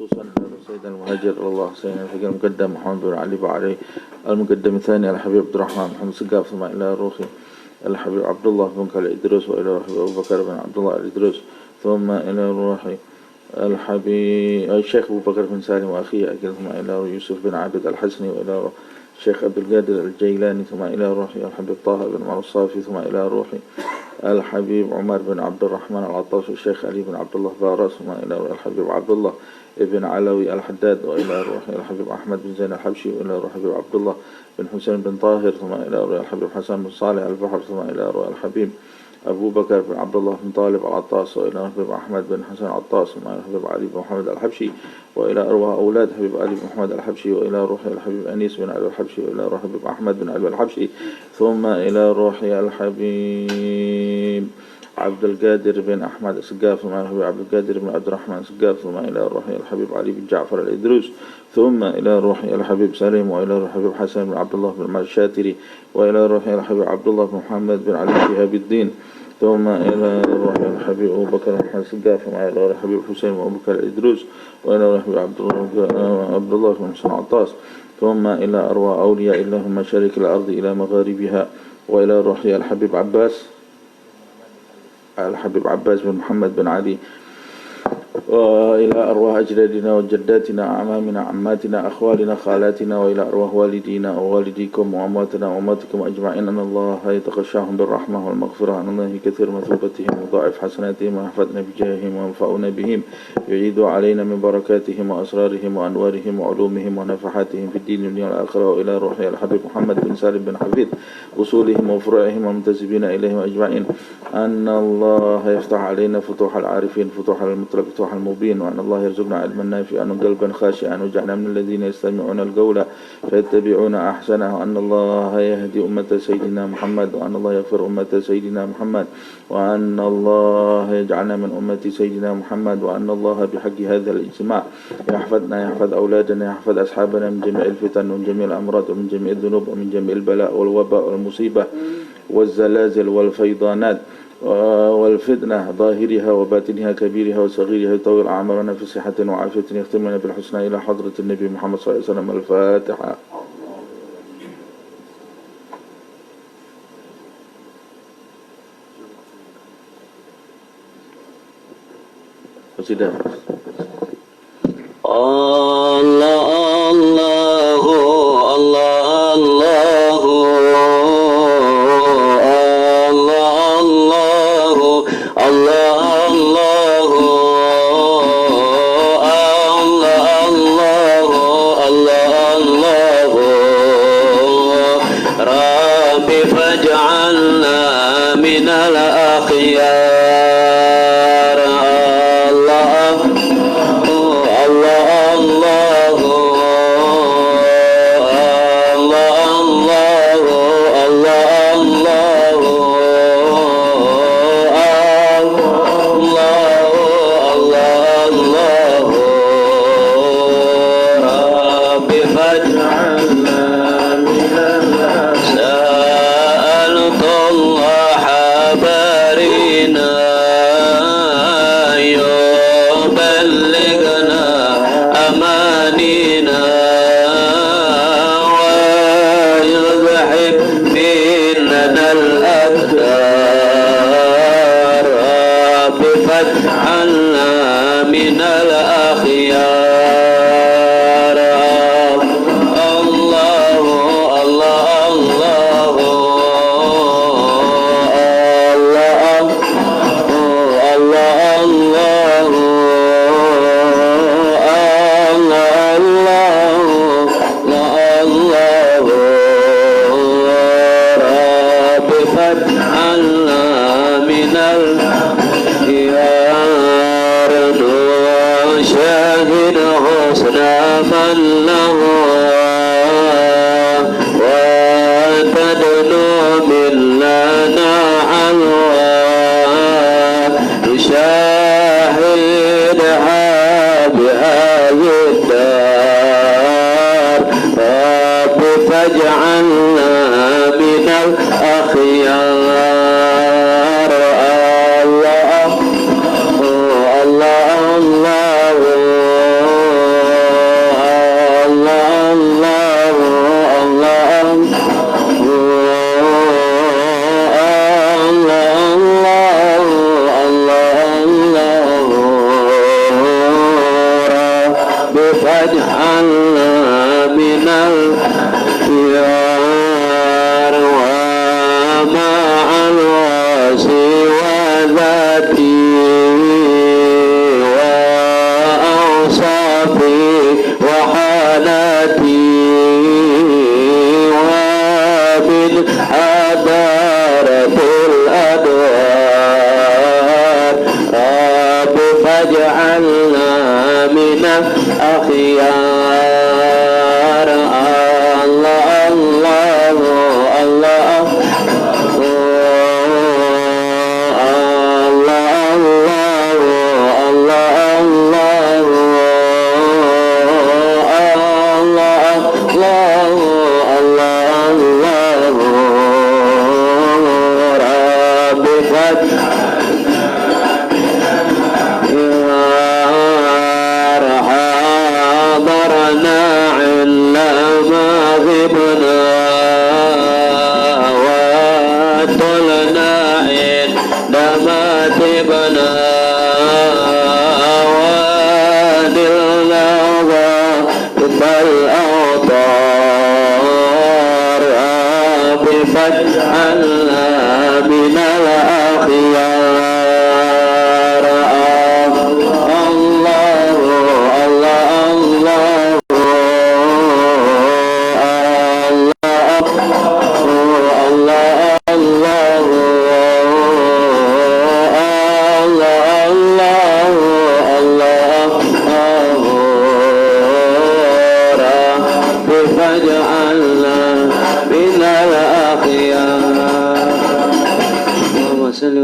خصوصا سيدنا المهاجر الله سيدنا الفقيه المقدم محمد بن علي عليه المقدم الثاني الحبيب عبد الرحمن محمد سقاف، ثم إلى روحي الحبيب عبد الله بن الإدريس، وإلى روحي أبو بكر بن عبد الله الإدريس، ثم إلى روحي الحبيب الشيخ أبو بكر بن سالم وأخيه أكيد، ثم إلى يوسف بن عابد الحسني، وإلى الشيخ عبد القادر الجيلاني، ثم إلى روحي الحبيب طه بن عمر الصافي، ثم إلى روحي الحبيب عمر بن عبد الرحمن العطاش، والشيخ علي بن عبد الله فارس، ثم إلى روحي الحبيب عبد الله ابن علوي الحداد، وإلى روحي الحبيب أحمد بن زين الحبشي، وإلى روحي الحبيب عبد الله بن حسين بن طاهر، ثم إلى روحي الحبيب حسن بن صالح البحر، ثم إلى روحي الحبيب أبو بكر بن عبد الله بن طالب العطاس، وإلى الحبيب أحمد بن حسن العطاس، ثم إلى الحبيب علي بن محمد الحبشي، وإلى أرواح أولاد حبيب علي بن محمد الحبشي، وإلى روحي الحبيب أنيس بن علي الحبشي، وإلى روحي الحبيب أحمد بن علي الحبشي، ثم إلى روحي الحبيب عبد القادر بن أحمد سقاف، ثم إلى الحبيب عبد القادر بن عبد الرحمن سقاف، ثم إلى روحي الحبيب علي بن جعفر الإدريس، ثم إلى روحي الحبيب سليم، وإلى روحي الحبيب حسن بن عبد الله بن الشاتري، وإلى روحي الحبيب عبد الله بن محمد بن علي شهاب الدين، ثم إلى روحي الحبيب أبو بكر بن محمد سقاف، ثم إلى روحي الحبيب حسين بن أبو بكر الإدريس، وإلى روحي الحبيب عبد الله بن حسن عطاس، ثم إلى أرواح أولياء الله من مشارق الأرض إلى مغاربها، وإلى روحي الحبيب عباس بن محمد بن علي، وإلى أرواح أجدادنا وجداتنا أعمامنا عماتنا أخوالنا خالاتنا، وإلى أرواح والدينا ووالديكم وأمواتنا وأمواتكم أجمعين، أن الله يتغشاهم بالرحمة والمغفرة، أن الله كثير مثوبتهم وضاعف حسناتهم ويحفظنا بجاههم وينفعنا بهم، يعيد علينا من بركاتهم وأسرارهم وأنوارهم وعلومهم ونفحاتهم في الدين والدنيا والآخرة، وإلى روحي الحبيب محمد بن سالم بن حفيظ أصولهم وفروعهم ومنتسبين إليهم أجمعين، أن الله يفتح علينا فتوح العارفين، فتوح المطلق، فتوح المبين، وأن الله يرزقنا علما نافعا وقلبا خاشعا، وجعلنا من الذين يستمعون القول فيتبعون أحسنه، وأن الله يهدي أمة سيدنا محمد، وأن الله يغفر أمة سيدنا محمد، وأن الله يجعلنا من أمة سيدنا محمد، وأن الله بحق هذا الاجتماع يحفظنا، يحفظ أولادنا، يحفظ أصحابنا من جميع الفتن ومن جميع الأمراض ومن جميع الذنوب ومن جميع البلاء والوباء والمصيبة والزلازل والفيضانات والفتنة، ظاهرها وباطنها، كبيرها وصغيرها، يطول أعمارنا في صحة وعافية، يختمنا بالحسنى إلى حضرة النبي محمد صلى الله عليه وسلم. الفاتحة. فاجعلنا من الخيار ومع الوصي وذاتي وأوصافي وحالاتي ومن حضارة الأدوار رب فاجعلنا من الأخيار الله الله الله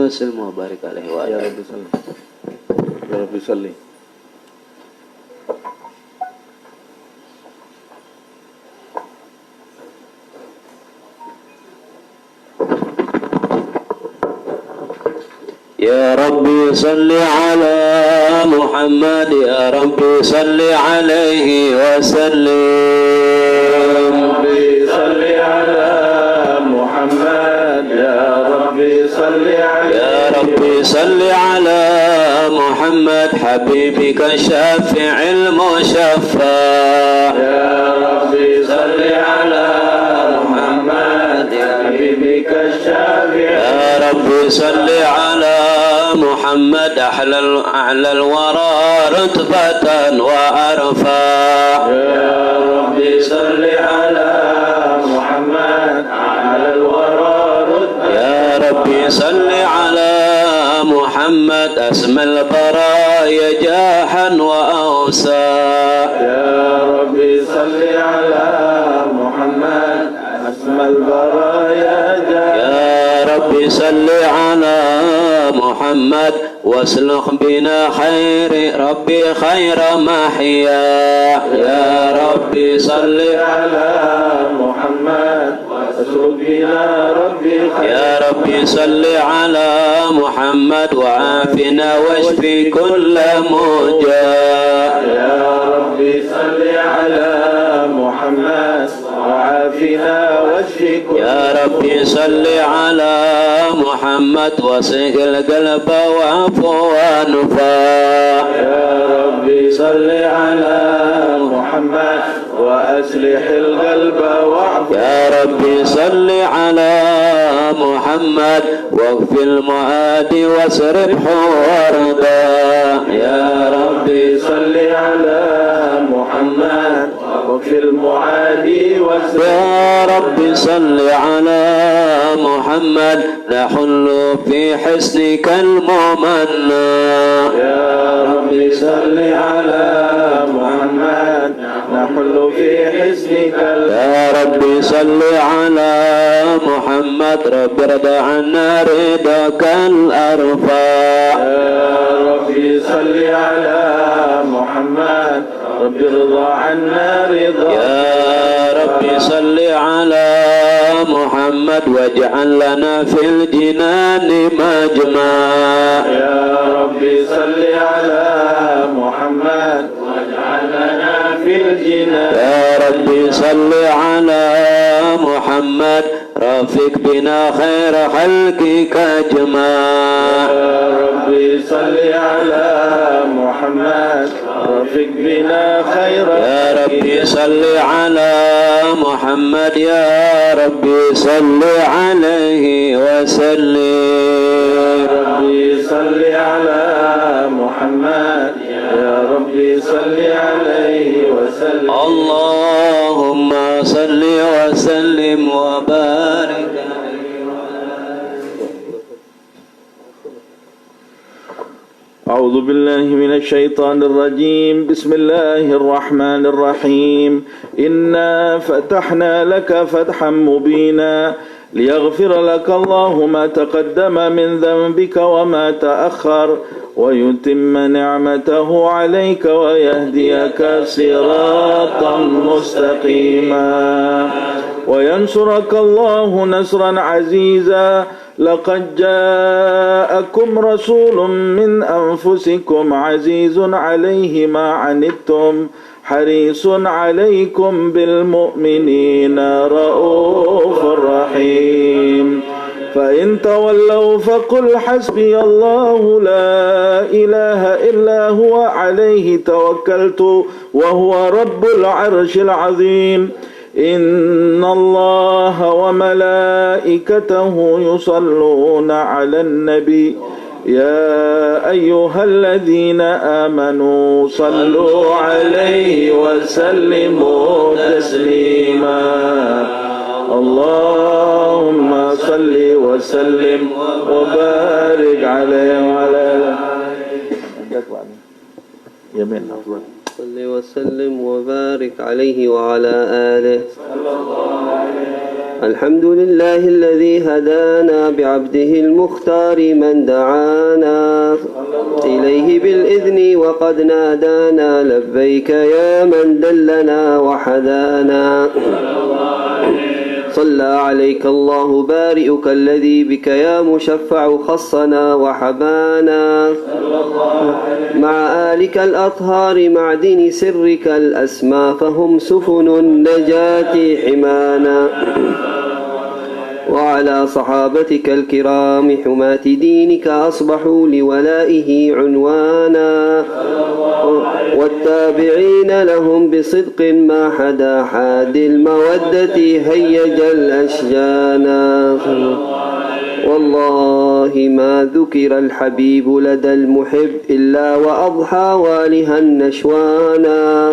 وسلم وبارك عليه وآله. يا رب صل يا رب صل. يا ربي صل على محمد يا ربي صل عليه وسلم. يا ربي صل على محمد يا ربي صل عليه. يا ربي صل على محمد حبيبك الشافع المشفع. يا ربي صل على محمد حبيبك الشافع. يا ربي صل على محمد أعلى الورى رتبة وأرفع. يا ربي صل على محمد على الورى رتبة. يا ربي صل على محمد أسمى البرايا جاحا وأوسع. يا ربي صل على محمد أسمى البرايا جاحا. يا ربي صل على محمد واسلك بنا خير ربي خير محيا. يا ربي صل على محمد واسلك بنا ربي خير. يا ربي صل على محمد وعافنا واشفي كل موجع. يا ربي صل على محمد وعافنا واشفي كل. يا ربي صل على محمد واسق القلب وعفو ونفاع. يا ربي صل على محمد وأصلح القلب واعف. يا ربي صل على محمد واغفر المعادي واصرف وردا. يا ربي صل على محمد واغفر المعادي واصرف. يا ربي صل على محمد نحل في حسنك الممنى. يا ربي صل على محمد نحل في حسنك. يا ربي صل على محمد رب ارضى عنا رضاك الأرفع. يا ربي صل على محمد رب ارضى عنا رضا. يا ربي صل على محمد واجعل لنا في الجنان مجمع. يا ربي صل على محمد واجعل لنا في الجنان. يا ربي صل على محمد رفق بنا خير خلقك أجمع. يا ربي صل على محمد رفق بنا خير. يا ربي صل على محمد يا ربي صل عليه وسلم. يا ربي صل على محمد يا ربي صل عليه وسلم. اللهم صل وسلم وبارك. أعوذ بالله من الشيطان الرجيم. بسم الله الرحمن الرحيم. إنا فتحنا لك فتحا مبينا ليغفر لك الله ما تقدم من ذنبك وما تأخر ويتم نعمته عليك ويهديك صراطا مستقيما وينصرك الله نصرا عزيزا. لقد جاءكم رسول من أنفسكم عزيز عليه ما عنتم حريص عليكم بالمؤمنين رؤوف رحيم. فإن تولوا فقل حسبي الله لا إله إلا هو عليه توكلت وهو رب العرش العظيم. إن الله وملائكته يصلون على النبي يا أيها الذين آمنوا صلوا عليه وسلموا تسليما. اللهم صل وسلم وبارك عليه وعلى يمين أفضل. صل وسلم وبارك عليه وعلى آله. الحمد لله الذي هدانا بعبده المختار من دعانا إليه بالإذن وقد نادانا لبيك يا من دلنا وحدانا. صلى عليك الله بارئك الذي بك يا مشفع خصنا وحبانا مع آلك الأطهار معدن سرك الأسمى فهم سفن النجاة حمانا. وعلى صحابتك الكرام حماة دينك أصبحوا لولائه عنوانا والتابعين لهم بصدق ما حدا حاد المودة هيج الأشجانا. والله ما ذكر الحبيب لدى المحب إلا وأضحى والها نشوانا.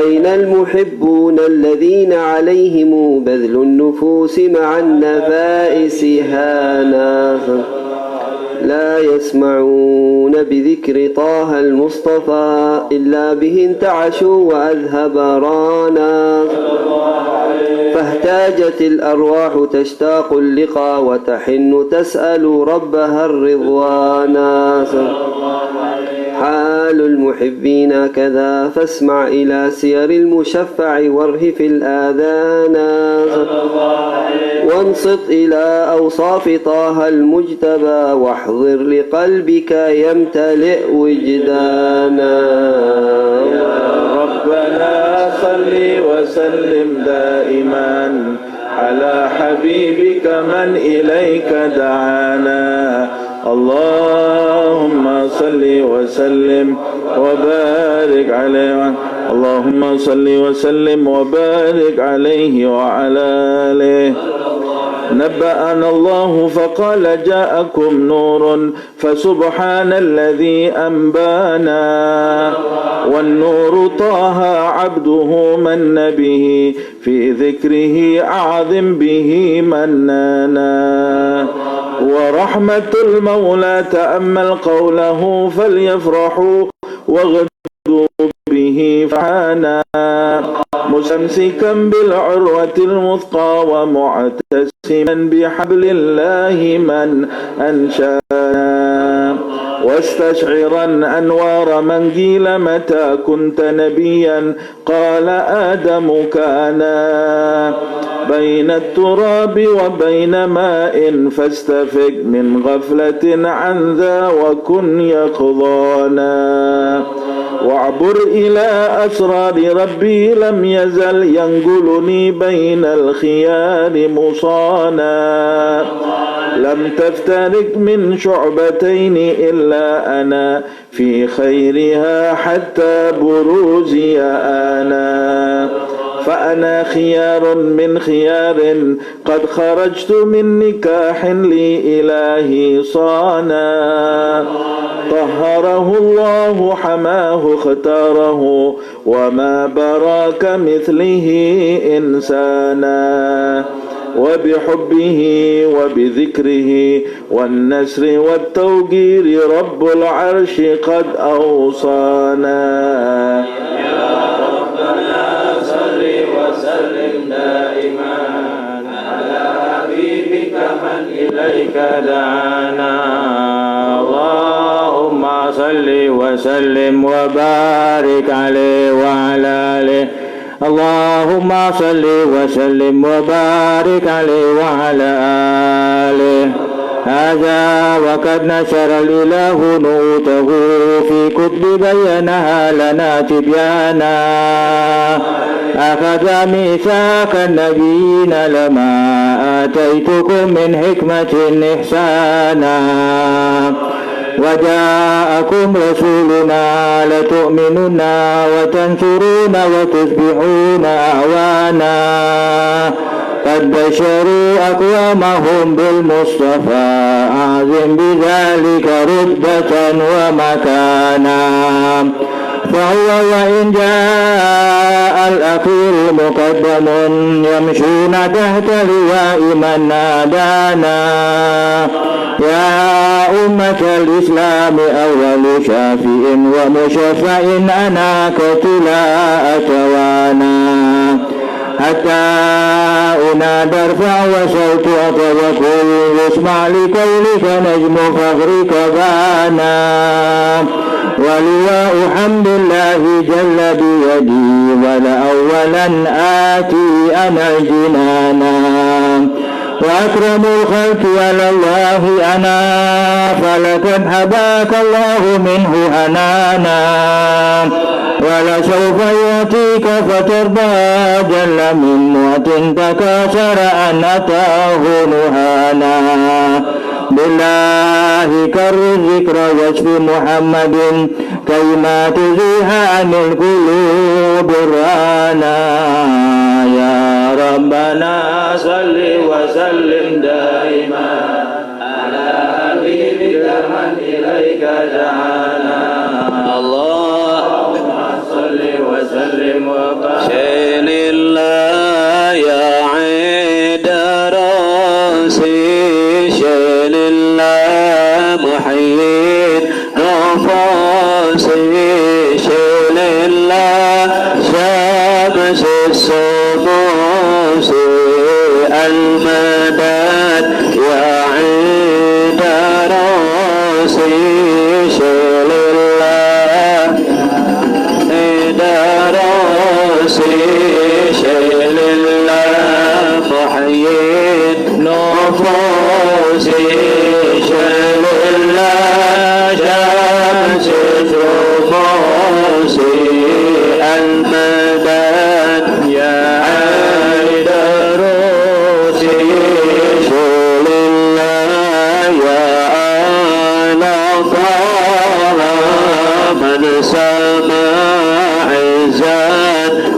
أين المحبون الذين عليهم بذل النفوس مع النفائس هانا. لا يسمعون بذكر طه المصطفى إلا به انتعشوا وأذهب رانا. فاحتاجت الأرواح تشتاق اللقاء وتحن تسأل ربها الرضوانا. حال المحبين كذا فاسمع إلى سير المشفع وارهف الآذان وانصت إلى أوصاف طه المجتبى واحضر لقلبك يمتلئ وجدانا. ربنا صل وسلم دائما على حبيبك من إليك دعانا. اللهم صل وسلم وبارك عليه. اللهم صل وسلم وبارك عليه وعلى آله. نبأنا الله فقال جاءكم نور فسبحان الذي أنبانا والنور طه عبده من به في ذكره أعظم به منانا. ورحمة المولى تأمل قوله فليفرحوا واغدوا به فحانا مستمسكا بالعروة الوثقى ومعتصما بحبل الله من أنشانا. واستشعرا أنوار من قيل متى كنت نبيا قال آدم كان بين التراب وبين ماء فاستفق من غفلة عن ذا وكن يقظانا. وعبر إلى أسرار ربي لم يزل ينقلني بين الخيار مصانا لم تفترق من شعبتين إلا أنا في خيرها حتى بروزي أنا فأنا خيار من خيار قد خرجت من نكاح لي إلهي صانا طهره الله حماه اختاره وما براك مثله إنسانا وبحبه وبذكره والنسر والتوقير رب العرش قد أوصانا يا ربنا صل وسلم دائما على حبيبك من إليك دعانا اللهم صل وسلم وبارك عليه وعلى آله اللهم صل وسلم وبارك عليه وعلى آله هذا وقد نشر الإله نوته في كتب بينها لنا تبيانا أخذ ميثاق النبيين لما آتيتكم من حكمة إحسانا وجاءكم رسولنا لتؤمنون وتنصرون وتصبحون أعوانا قد بشروا أقوامهم بالمصطفى أعظم بذلك رتبة ومكانا فهو وإن جاء الأخير مقدم يمشون تحت لواء من نادانا يا أمة الإسلام أول شافع ومشفع أنا كتلا أتوانا حتى أنادى ارفع وصوت أتوكل يسمع لقولك نجم فخرك بانا ولواء حمد الله جل بيدي ولأولا آتي أنا الجنانا وأكرم الخلق على الله أنا فلقد حباك الله منه هنانا ولسوف يعطيك فترضى جل من موت تكاثر أن أتاه نهانا بالله كر ذكر وصف محمد كيما تزيح عن القلوب الرانا يا ربنا صل وسلم دائما على حبيبك من إليك دعانا اللهم صل وسلم وبارك شين الله يا عيد راسي شين الله محيي نفاسي شين الله شمس الشموس المدد يا عيد راسي شين الله عيد راسي شين الله محيي نفاسي شين الله شمس الشموس المدد يا عيد راسي شين الله يا آل طه من سمى عزا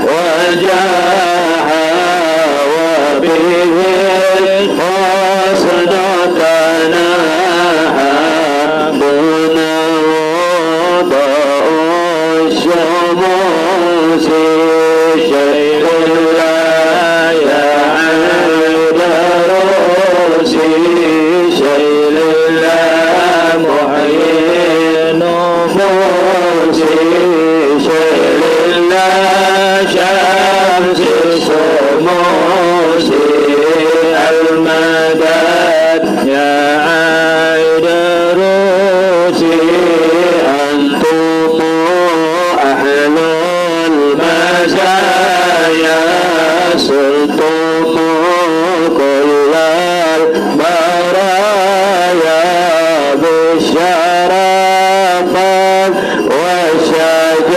وجاها وبه الحسن تناها دون وضع الشموس شيء الله يا عيد راسي شيء الله محيي نفوسي شيء الله شمس الشموس المدد يا عيد راسي أنتم أهل المزايا صرتم كل البرايا بالشرف والشجاعة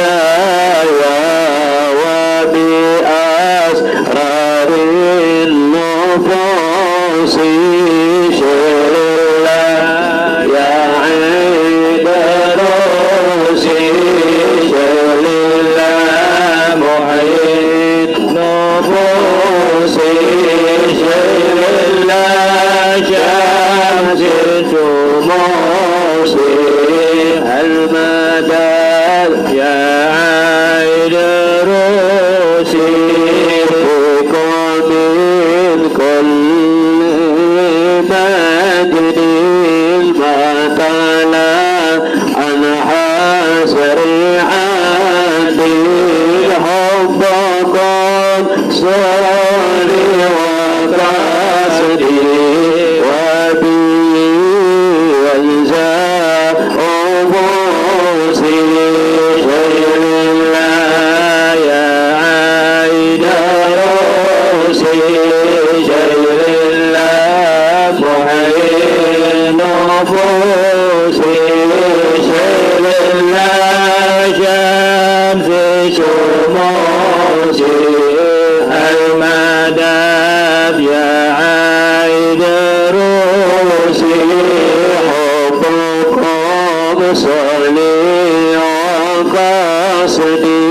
قصدي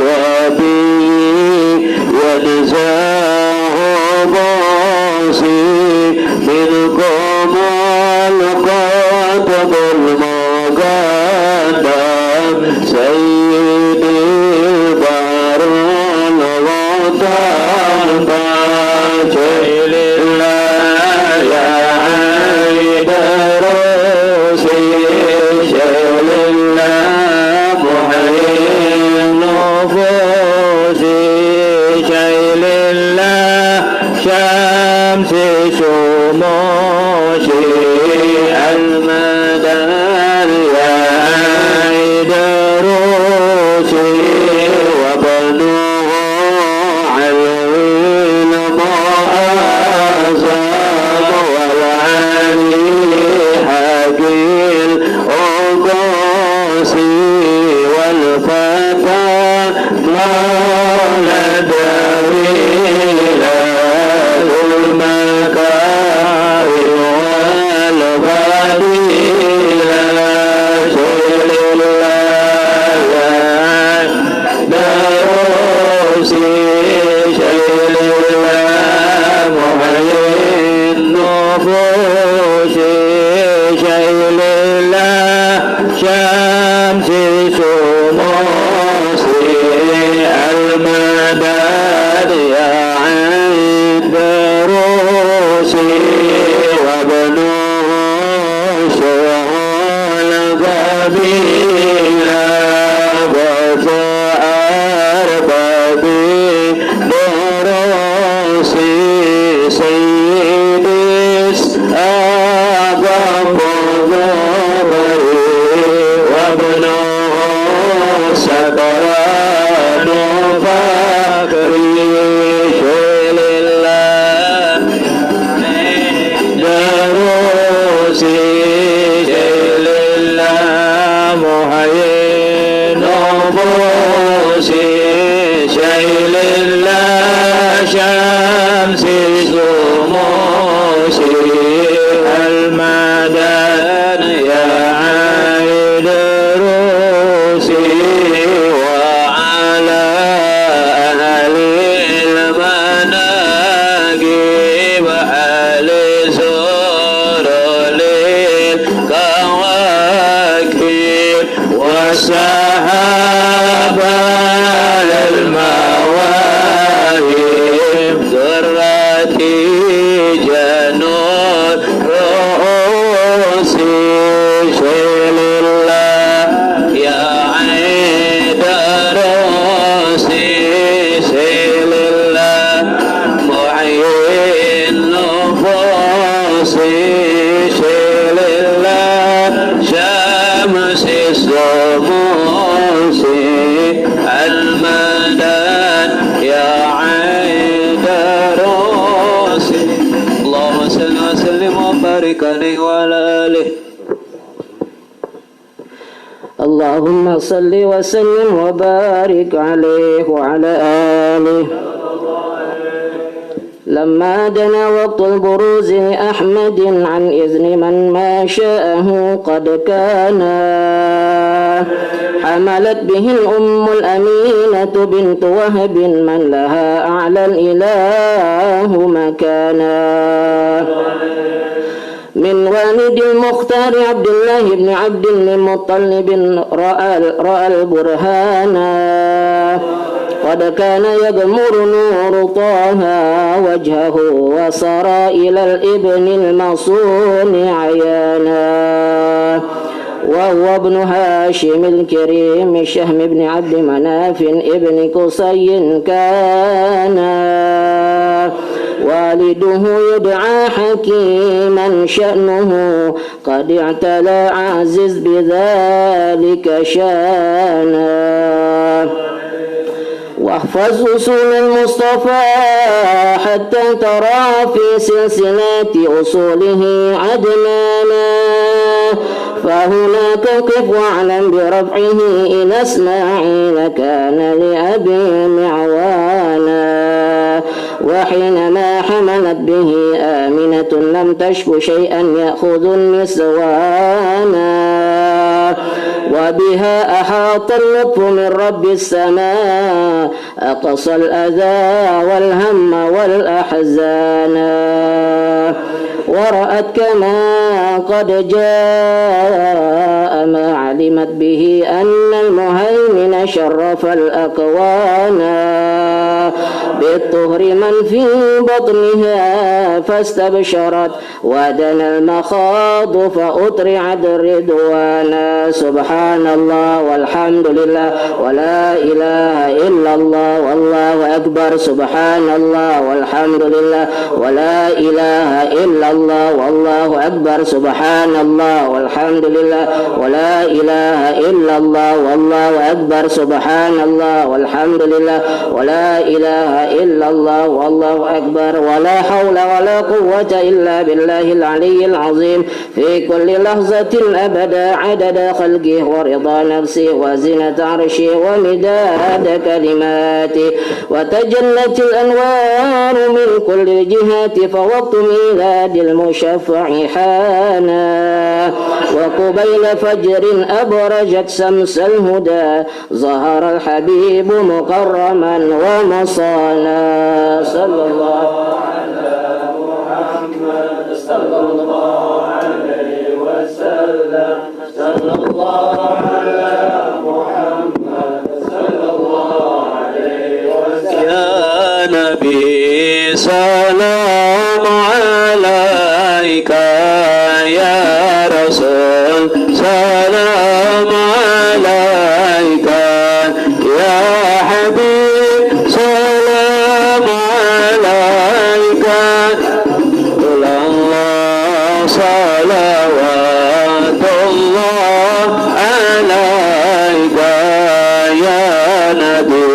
وبي ينزاه باصي منكم القدم المقدم سيدي بار الوطن باجي لله يا حيدر سيجل الله محيي النفوس شيل الله شمس شموسي المدار يا عيدروسي وبنوه علوين مؤازم والعلي حقيل أقوسي والفتى مولد ويلا المكارم والفضيلة شيل الله دروسي شيل الله محيي النفوس شيل الله شمس شموسي المدد يا عيد روسي وابنه شغل قبيلة وفعر بابي دروسي سيدي أبا ضبري وابنه سكران فكري شيل الله دروسي شيل الله محيي نفوسي شيل الله شمسي شموسي المدن يا عيد روسي وعلى أهل المناقب أهل سور للكواكب والسحابة للمواهب ذرتي جنود رؤوسي شيل الله يا عيد روسي شيل الله محيي النفوس شيل الله شمس الشموس المدد يا عيد روسي اللهم صل وسلم وبارك عليه وعلى آله. اللهم صل وسلم وبارك عليه وعلى آله. لما دنا وقت البروز لأحمد عن إذن من ما شاءه قد كان حملت به الأم الأمينة بنت وهب من لها أعلى الإله مكانا من والد المختار عبد الله بن عبد المطلب رأى البرهان قد كان يغمر نور طه وجهه وصار إلى الابن المصون عيانا وهو ابن هاشم الكريم شهم بن عبد مناف ابن قصي كان والده يدعى حكيما شأنه قد اعتلى عزيز بذلك شانا واحفظ أصول المصطفى حتى ترى في سلسلات أصوله عدنانا فهناك قف واعلم برفعه إلى إسماعيل كان لأبي معوانا وحينما حملت به آمنة لم تشك شيئا يأخذ النسوانا وبها أحاط اللطف من رب السماء أقصى الأذى والهم والأحزان ورأت كما قد جاء ما علمت به أن المهيمن شرف الأكوان بالطهر من في بطنها فاستبشرت ودنا المخاض فأطرعت الرضوانا سبحان الله والحمد لله ولا إله إلا الله والله أكبر سبحان الله والحمد لله ولا إله إلا الله والله أكبر سبحان الله والحمد لله ولا إله إلا الله والله أكبر سبحان الله والحمد لله ولا إله إلا الله والله أكبر ولا حول ولا قوة إلا بالله العلي العظيم في كل لحظة أبدا عدد خلقه ورضا نفسه وزنة عرشه ومداد كلماته وتجلت الأنوار من كل الجهات فوقت ميلاد المشفع حانا وقبيل فجر أبرجت شمس الهدى ظهر الحبيب مكرما ومصانا صلى الله على محمد صلى الله عليه وسلم صلى الله على محمد صلى الله عليه وسلم يا نبي سلام عليك يا رسول سلام عليك يا حبيب سلام عليك الله صلوات الله عليك يا نبي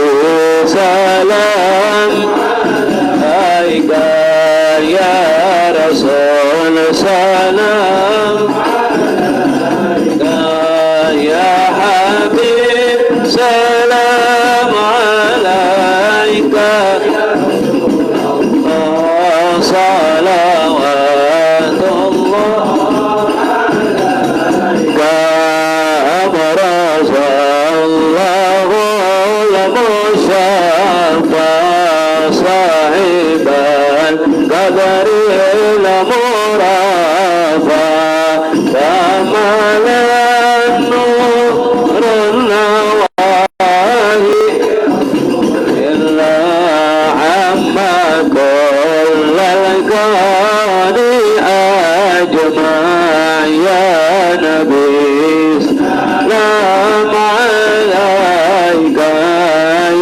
سلام عليك يا رسول سلام عليك يا حبيب سلام عليك صلوات الله عليك أبرز الله المشفى صاحب القدر المرافى كمال النور النواهي إلا عم كل الكون أجمع يا نبي سلام عليك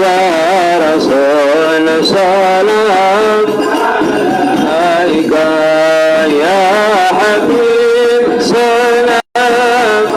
يا رسول سلام عليك يا حبيب سلام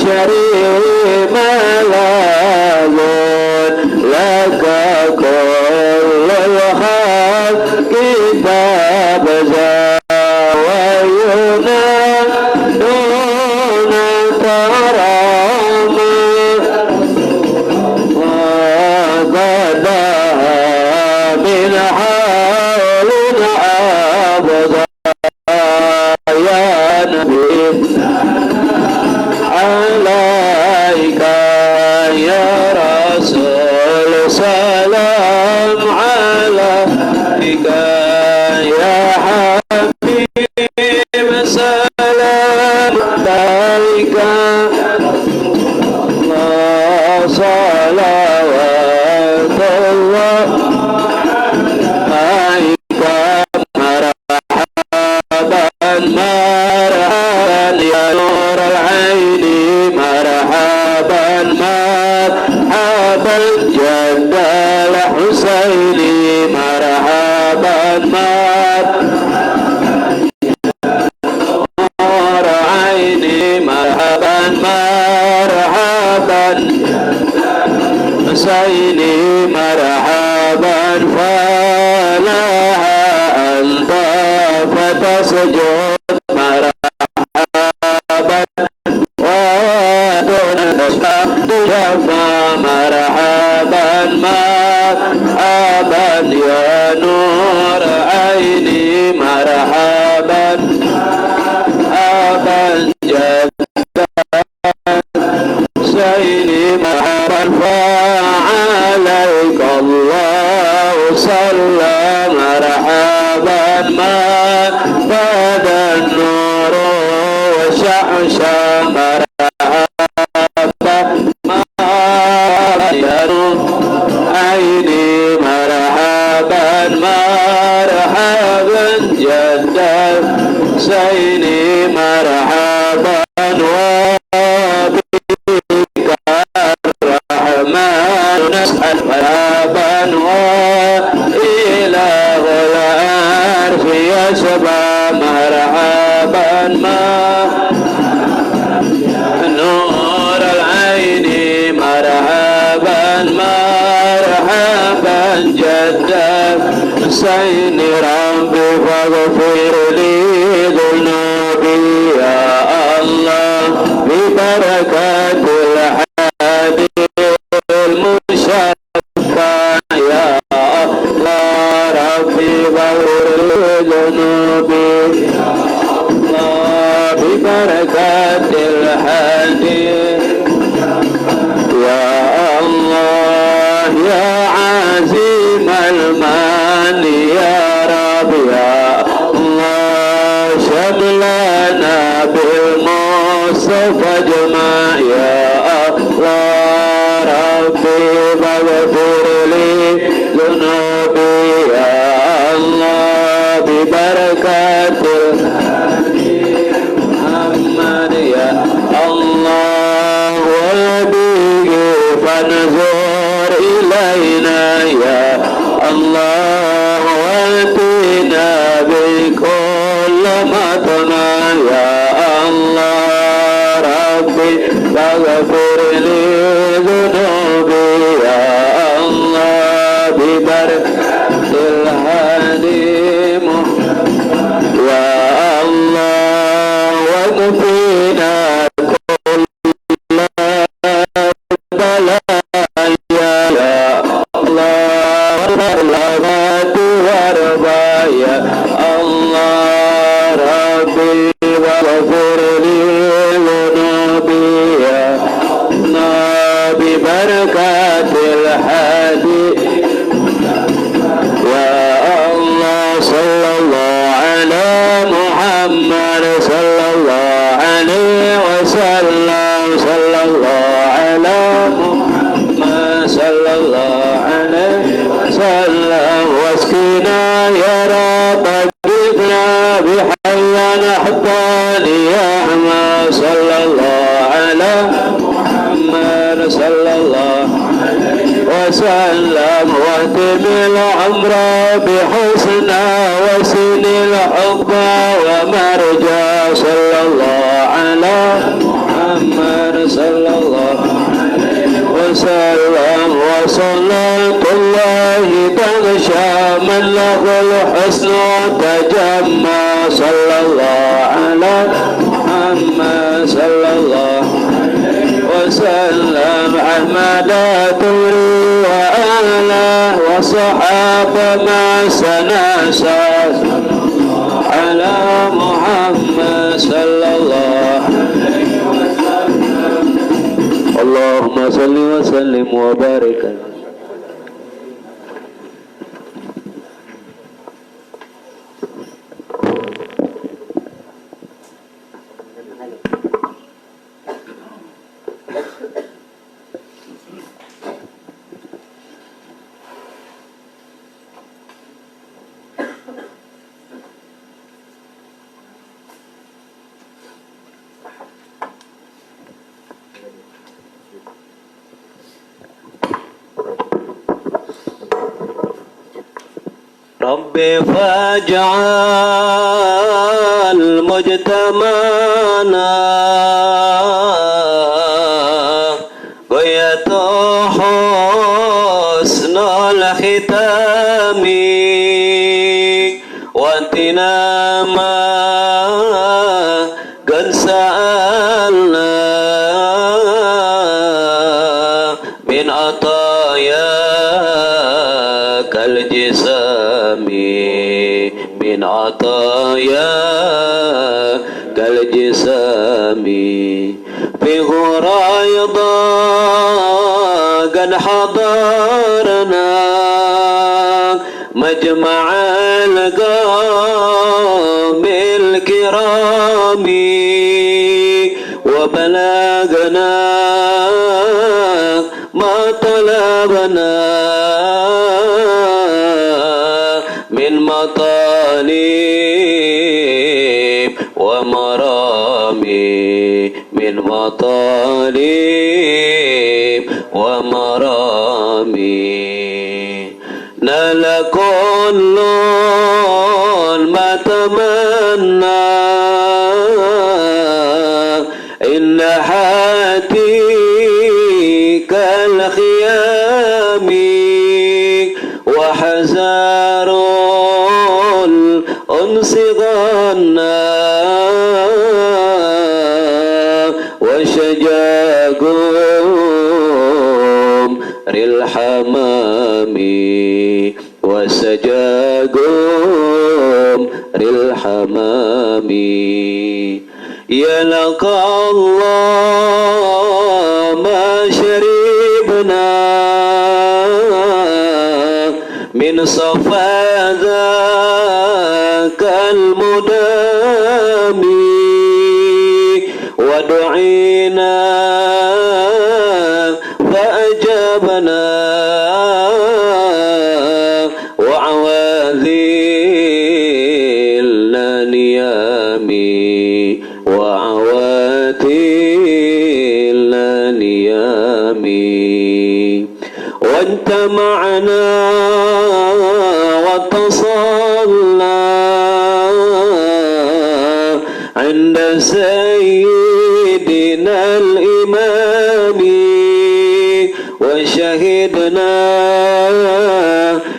شريك ملاذ لك كل الخلق كتاب زاوينا دون كرامة وغدا من حولنا أبدا يا نبي عليك يا رسول سلام عليك يا حبيب سلام عليك الله صلوات الله عليك مرحبا مرحبا يا نور العين مرحبا مرحبا جد الحسين مرحبا نور عيني مرحبا مرحبا حسيني مرحبا فلاها أنت فتسجد مرحبا ودون شفا مرحبا مرحبا يا نور عيني مرحبا أبا جدا سيني مرحبا فعليك الله صلى مرحبا ما بدا النور وشعشع مرحبا ما يروح عيني مرحبا مرحبا جدا سيني مرحبا وبك الرحمن نسأل مرحبا وإله العرش يشبع مرحبا ما نور العين مرحبا مرحبا جدا سين ربي فاغفر لي ذنوبي يا الله ببركات الحادي المشفع يا الله ربي فاغفر لي ذنوبي يا الله ببركات الحادي يا الله يا عزيم المان يا رب يا الله شملنا بالمصطفى جمع يا الله ربي فاغفر لي ذنوبي يا الله ببركات محمد يا الله وبه فانظر إلينا يا الله واتنا بكل مطمع يا الله ربي فاغفر لي ذنوبي يا الله ببركة الهادي يا الله واكفنا كل بلاء يا الله والغلبات والرضا يا الله ربي واغفر لي ذنوبي يا الله ببركة الهادي يا الله صلى الله على محمد صلى الله عليه وسلم صلى الله على محمد صلى الله عليه وسلم واسقنا يا رب اجبنا بحينا حطان يا أحمد صلى الله على محمد صلى الله وسلم واهتم العمر بحسنى وسن الحقبى ومرجى صلى الله على محمد وسلم أحمد طول وآله وصحابة ما سنسى على محمد صلى الله عليه وسلم. اللهم صل وسلم وبارك عليه. ربي فاجعل مجتمعنا غاية حسن الختام واتنا ما قد سألنا من عطاياك الجسام من عطاياك الجسام في غرايضا قد حضرنا مجمع القوم الكرام وبلغنا ما طلبنا من مطالب ومرامي من مطالب ومرامي نال كل ما تمنى إن حياتي كالخيام وحزار الأنس غنى وشجاقهم الحمام وسجاقهم الحمام يلقى الله ما شربنا من صفا ذاك المدام ودعينا فأجابنا وعواذلنا نيامي وعواذلنا نيامي وانت معنا واتصلنا عند سيدنا الإمام وشهدنا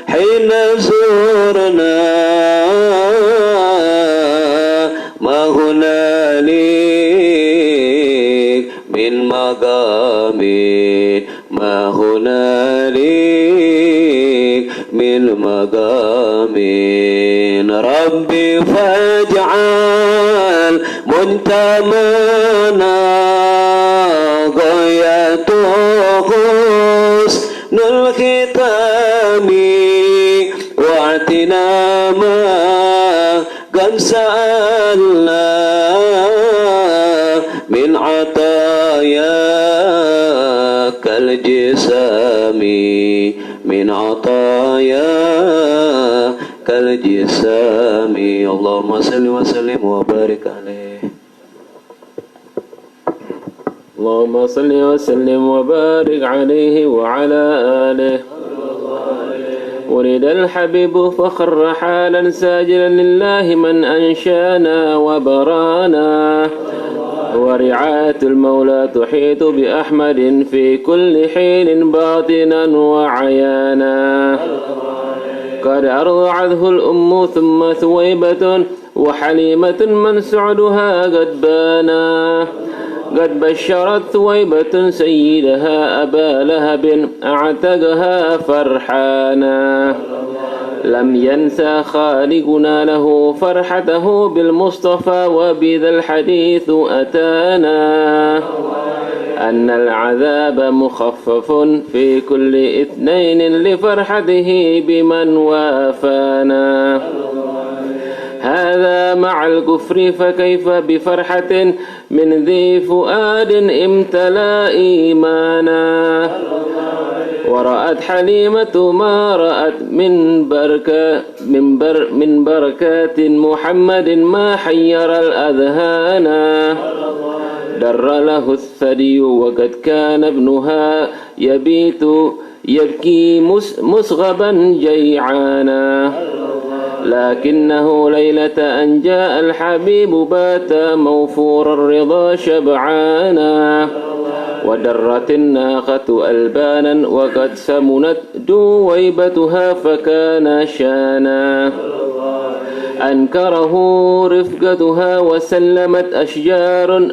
حين زرنا ما هنالك من مقام ما هنالك من مقام ربي فاجعل منتمنا غاية حسن الختام واعتنا ما قد سألنا من عطاياك الجسام من عطاياك الجسام اللهم صل وسلم وبارك عليه. اللهم صل وسلم وبارك عليه وعلى آله. ولد الحبيب فخر حالا ساجلا لله من أنشانا وبرانا ورعاية المولى تحيط بأحمد في كل حين باطنا وعيانا قد أرضعته الأم ثم ثويبة وحليمة من سعدها قد بانا قد بشرت ثويبة سيدها أبا لهب أعتقها فرحانا لم ينسى خالقنا له فرحته بالمصطفى وبذا الحديث أتانا أن العذاب مخفف في كل اثنين لفرحته بمن وافانا هذا مع الكفر فكيف بفرحة من ذي فؤاد امتلأ إيمانا ورأت حليمة ما رأت من بركات محمد ما حير الأذهان در له الثدي وقد كان ابنها يبيت يبكي مصغبا جيعانا لكنه ليلة أن جاء الحبيب بات موفور الرضا شبعانا ودرت الناقة ألبانا وقد سمنت دويبتها فكان شانا أنكره رفقتها وسلمت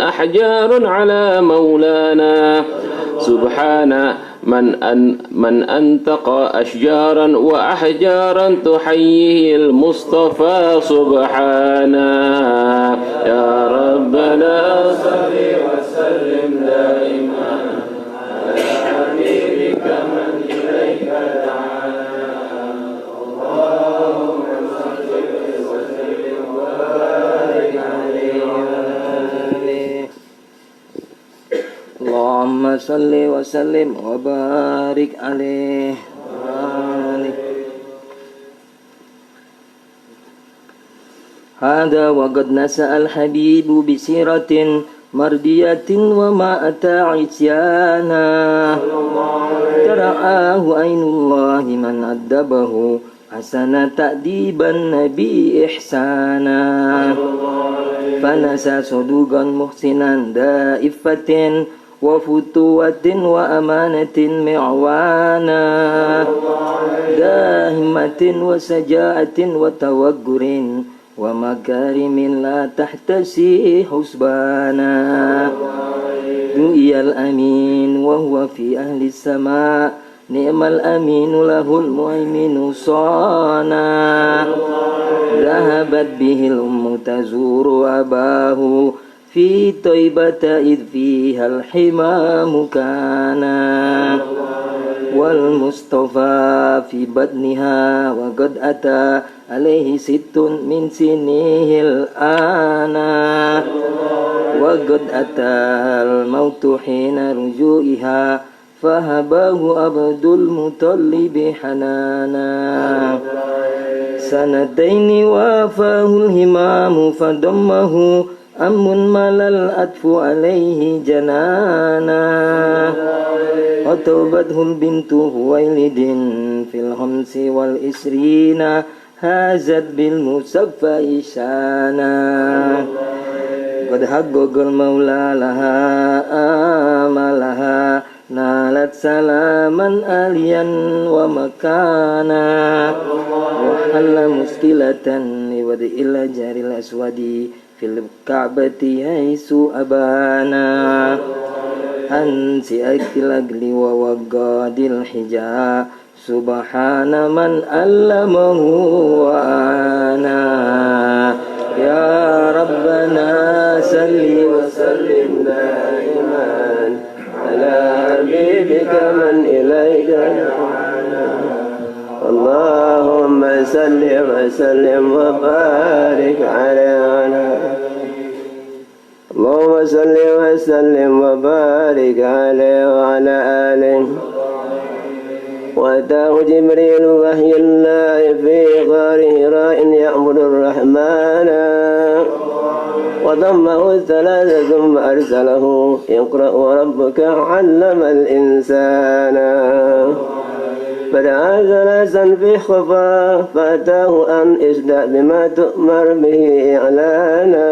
أحجار على مولانا سبحان من أنتق أشجارا وأحجارا تحييه المصطفى سبحانا يا ربنا صل وسلم دائما على حبيبك من إليك دعانا اللهم صل وسلم وبارك عليه اللهم صل وسلم وبارك عليه هذا وقد نسأ الحبيب بسيرة مردية وما أتى عصيانا ترعاه عين الله من أدبه حسن تأديب النبي إحسانا فنسى صدوقا محسنا دائفة وفتوة وأمانة معوانا داهمة وسجاعة وتوقر ومكارم لا تحتسي حسبانا دعي الأمين وهو في أهل السماء نعم الأمين له المؤمن صانا ذهبت به الأم تزور أباه في طيبة إذ فيها الحمام كانا والمصطفى في بدنها وقد أتى عليه 6 من سنيه الآن وقد أتى الموت حين رجوعها فهباه عبد المطلب حنانا 2 وافاه الهمام فضمه أم مل الأطف عليه جنانا وتوبته البنت خويلد في 25 هازت بالمصفى شانا قد حقق المولى لها آملها نالت سلاما آليا ومكانا وحل مشكلة لوضع الأجر الأسود في الكعبة حيث أبانا أنسئت الأجل ووقاد الحجاب سبحان من علمه وأنا يا ربنا صل وسلم دائما على حبيبك من إليك دعانا اللهم صل وسلم وبارك علينا اللهم صل وسلم وبارك عليه وعلى آله وأتاه جبريل وحي الله في غار هراء يعبد الرحمن وضمه 3 ثم أرسله اقرأ وربك علم الإنسان فدعا 3 في خفا فأتاه أن اصدع بما تؤمر به إعلانا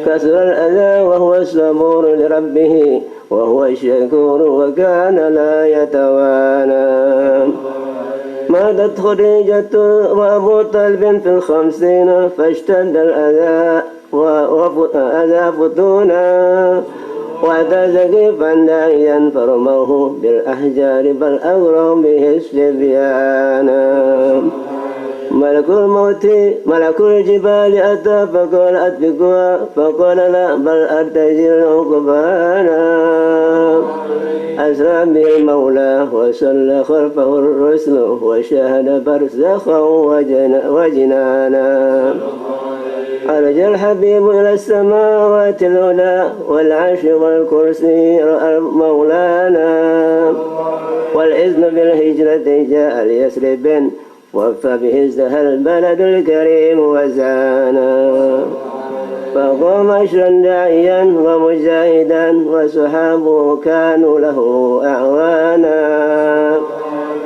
كسر الأذى وهو الصبور لربه وهو الشكور وكان لا يتوانى ماتت خديجة وأبو طالب في 50 فاشتد الأذى وأذى فتونا وتزكيفا داعيا فرموه بالأحجار بل أغروا به الصبيانا. ملك الموت ملك الجبال أتى فقال أتبقها فقال لا بل أرتجي العقبانا. أسرى به المولى وصلى خلفه الرسل وشاهد برزخا وجنانا. عرج الحبيب إلى السماوات العلى والعرش والكرسي رأى مولانا. والإذن بالهجرة جاء ليثرب وفى به ازدهى البلد الكريم وزانا. فقام عشرا داعيا ومجاهدا وصحابه كانوا له أعوانا.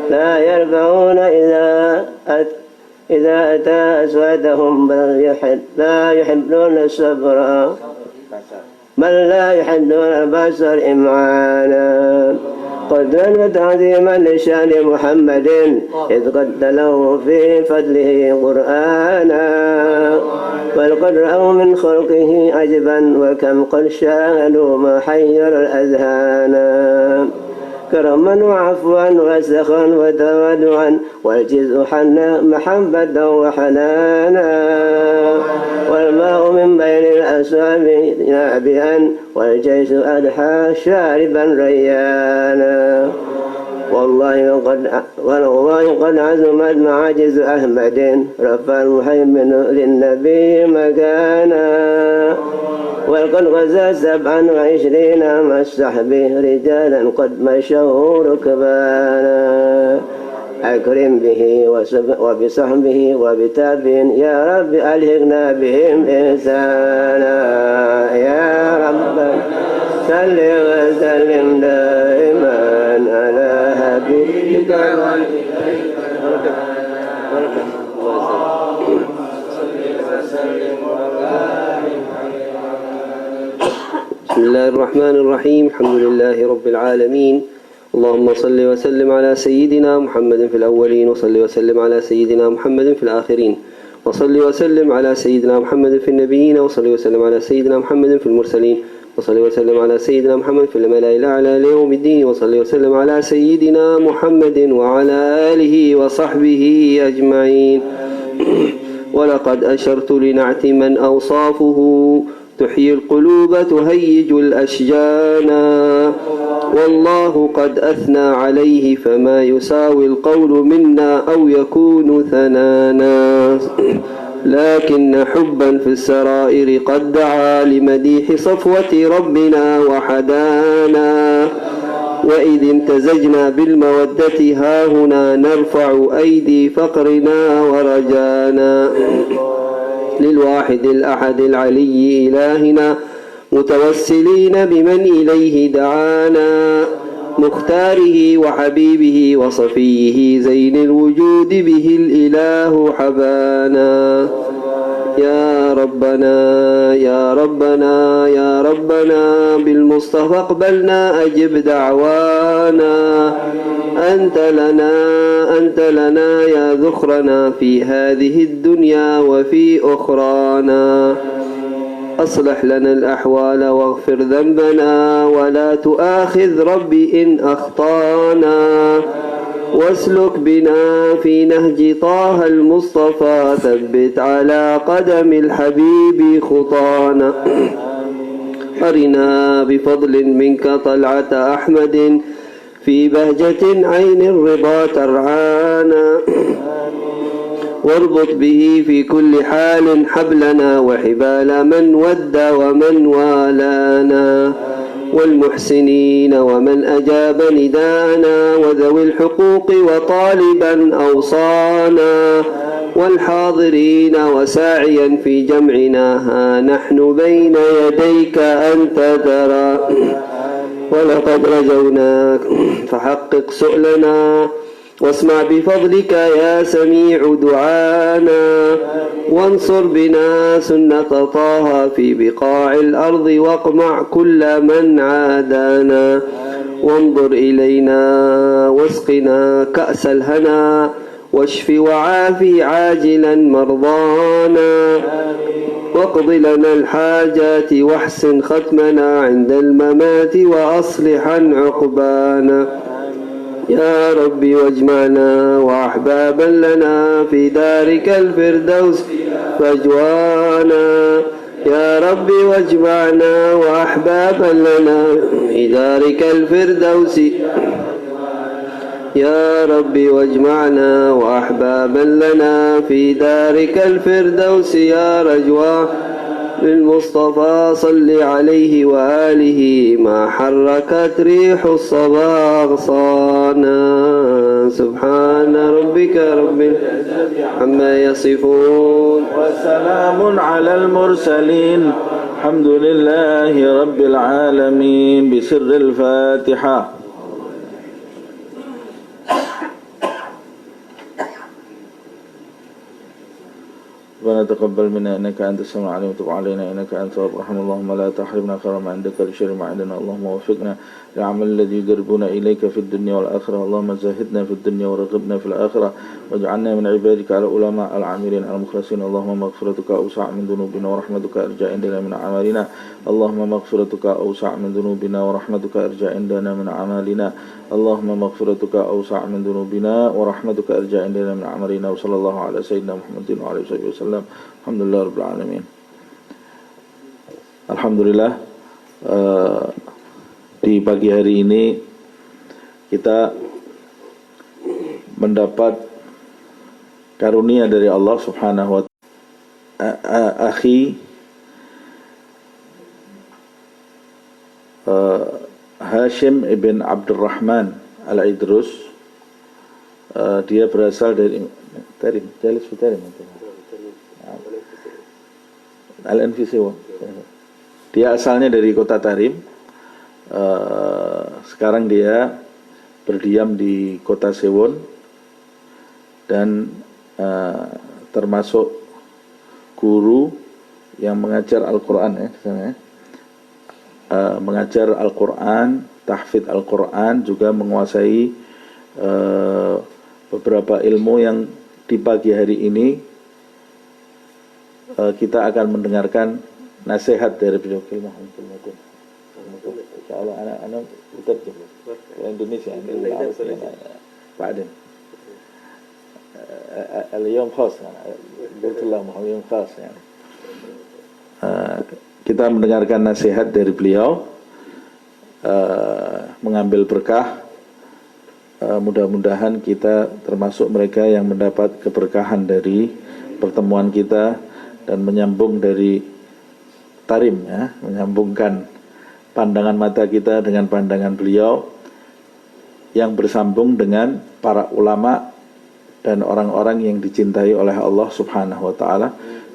لا يرفعون إذا أتى أسودهم بل لا يحبون الصبر بل لا يحبون البصر إمعانا. قدرا وتعظيما لشان محمد إذ قد تلوه في فضله قرآنا. والقد رأوا من خلقه عجبا وكم قد شاهدوا ما حير الأذهان. كرما وعفوا وسخا وتوادعا والجزء حنا محبة وحنانا. والماء من بين الأصابع نابئا والجيش أدحى شاربا ريانا. والله قد عزمت معاجز أحمد رفع المهيمن للنبي مكانا. وقد غزا 27 مع السحب رجالا قد مشوا ركبانا. أكرم به وبصحبه وبتابعين يا رب ألهقنا بهم إحسانا. يا رب صل وسلم دائما على حبيبك بسم الله الرحمن الرحيم. الحمد لله رب العالمين. اللهم صل وسلم على سيدنا محمد في الأولين وصل وسلم على سيدنا محمد في الآخرين وصل وسلم على سيدنا محمد في النبيين وصل وسلم على سيدنا محمد في المرسلين وصل وسلم على سيدنا محمد في الملأ الأعلى ليوم الدين وصل وسلم على سيدنا محمد وعلى آله وصحبه أجمعين. ولقد أشرت لنعت من أوصافه تحيي القلوب تهيج الأشجانا. والله قد أثنى عليه فما يساوي القول منا أو يكون ثنانا. لكن حبا في السرائر قد دعا لمديح صفوة ربنا وحدانا. وإذ امتزجنا بالمودة هاهنا نرفع أيدي فقرنا ورجانا. للواحد الأحد العلي إلهنا متوسلين بمن إليه دعانا. مختاره وحبيبه وصفيه زين الوجود به الإله حبانا. يا ربنا يا ربنا يا ربنا بالمصطفى اقبلنا أجب دعوانا. أنت لنا يا ذخرنا في هذه الدنيا وفي أخرانا. أصلح لنا الأحوال واغفر ذنبنا ولا تؤاخذ ربي إن أخطانا. واسلك بنا في نهج طه المصطفى ثبت على قدم الحبيب خطانا. أرنا بفضل منك طلعة أحمد في بهجة عين الرضا ترعانا. واربط به في كل حال حبلنا وحبال من ود ومن والانا. والمحسنين ومن أجاب ندانا وذوي الحقوق وطالبا أوصانا. والحاضرين وساعيا في جمعنا ها نحن بين يديك أنت ترى. ولقد رجوناك فحقق سؤلنا واسمع بفضلك يا سميع دعانا. وانصر بنا سنة طه في بقاع الأرض واقمع كل من عادانا. وانظر إلينا واسقنا كأس الهنا واشف وعافي عاجلا مرضانا. واقض لنا الحاجات واحسن ختمنا عند الممات وأصلحا عقبانا يا ربي واجمعنا وأحبابا لنا في دارك الفردوس فاجوانا يا ربي واجمعنا وأحبابا لنا في دارك الفردوس يا ربي واجمعنا وأحبابا لنا في دارك الفردوس يا رجوى للمصطفى صل عليه وآله ما حركت ريح الصبا أغصانا سبحان ربك رب العزة عما يصفون وسلام على المرسلين الحمد لله رب العالمين بسر الفاتحة. ربنا تقبل منا إنك أنت السميع العليم وتب علينا إنك أنت التواب الرحيم. اللهم لا تحرمنا خير ما عندك لشر ما عندنا. اللهم وفقنا للعمل الذي يقربنا إليك في الدنيا والآخرة. اللهم زاهدنا في الدنيا ورغبنا في الآخرة واجعلنا من عبادك على العلماء العاملين المخلصين. اللهم مغفرتك أوسع من ذنوبنا ورحمتك أرجى عندنا من أعمالنا. اللهم مغفرتك أوسع من ذنوبنا ورحمتك أرجى عندنا من أعمالنا. اللهم مغفرتك أوسع من ذنوبنا ورحمتك أرجى عندنا من أعمالنا. وصلى الله على سيدنا محمد وعلى آله وسلم. Alhamdulillah Rabbil Alamin. Alhamdulillah, di pagi hari ini kita mendapat karunia dari Allah Subhanahu wa ta'ala. Akhi Hashim ibn Abdurrahman Al-Idrus, dia berasal dari Tarim, Al-Anfisi. Dia asalnya dari kota Tarim. Sekarang dia berdiam di kota Sewon dan termasuk guru yang mengajar Al-Quran ya, di sana ya. Mengajar Al-Quran, tahfidz Al-Quran, juga menguasai beberapa ilmu yang di pagi hari ini kita akan mendengarkan nasihat dari beliau. Insyaallah anak terjem ke Indonesia. بعدين اليوم خاص قلت لهم يوم خاص يعني. Kita mendengarkan nasihat dari beliau, mengambil berkah. Mudah-mudahan kita termasuk mereka yang mendapat keberkahan dari pertemuan kita dan menyambung dari Tarim ya, menyambungkan pandangan mata kita dengan pandangan beliau yang bersambung dengan para ulama dan orang-orang yang dicintai oleh Allah Subhanahu wa ta'ala.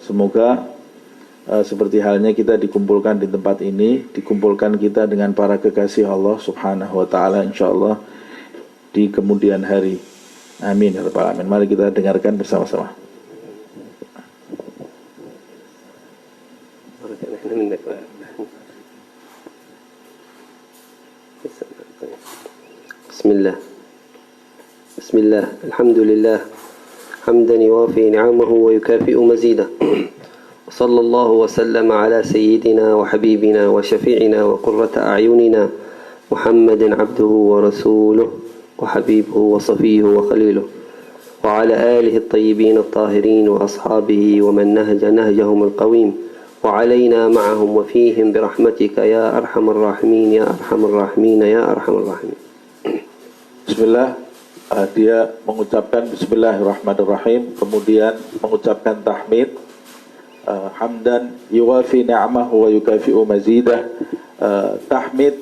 Semoga seperti halnya kita dikumpulkan di tempat ini, dikumpulkan kita dengan para kekasih Allah Subhanahu wa ta'ala insyaallah di kemudian hari. Amin ya rabbal alamin. Mari kita dengarkan bersama-sama. بسم الله الحمد لله حمدا يوافي نعمه ويكافئ مزيده وصلى الله وسلم على سيدنا وحبيبنا وشفيعنا وقرة أعيننا محمد عبده ورسوله وحبيبه وصفيه وخليله وعلى آله الطيبين الطاهرين وأصحابه ومن نهج نهجهم القويم وعلينا معهم وفيهم برحمتك يا أرحم الراحمين يا أرحم الراحمين يا أرحم الراحمين. Bismillah, dia mengucapkan Bismillahirrahmanirrahim, kemudian mengucapkan tahmid, hamdan yuwafi ni'amahu wa yukafi'u mazidah, tahmid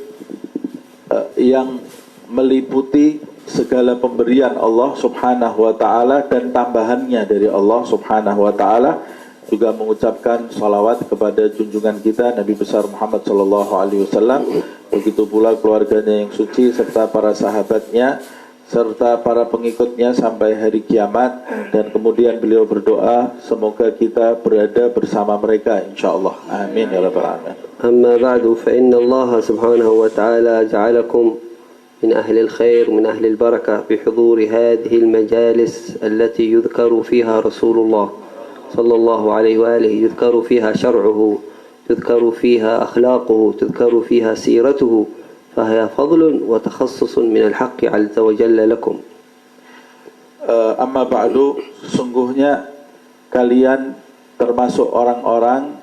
yang meliputi segala pemberian Allah Subhanahu wa ta'ala dan tambahannya dari Allah Subhanahu wa ta'ala. Juga mengucapkan salawat kepada junjungan kita Nabi besar Muhammad sallallahu alaihi wasallam, begitu pula keluarganya yang suci serta para sahabatnya serta para pengikutnya sampai hari kiamat. Dan kemudian beliau berdoa semoga kita berada bersama mereka insyaallah. Amin ya rabbal alamin. Amma ba'du, fa inna Allah subhanahu wa ta'ala ja'alakum min ahli al-khair min ahli al-barakah bi huduri hadhihi al-majalis allati yudhkaru fiha Rasulullah صلى الله عليه وآله يذكر فيها شرعه، تذكر فيها أخلاقه، تذكر فيها سيرته، فهي فضل وتخصص من الحق عز وجل لكم. Amma ba'du, sesungguhnya kalian termasuk orang-orang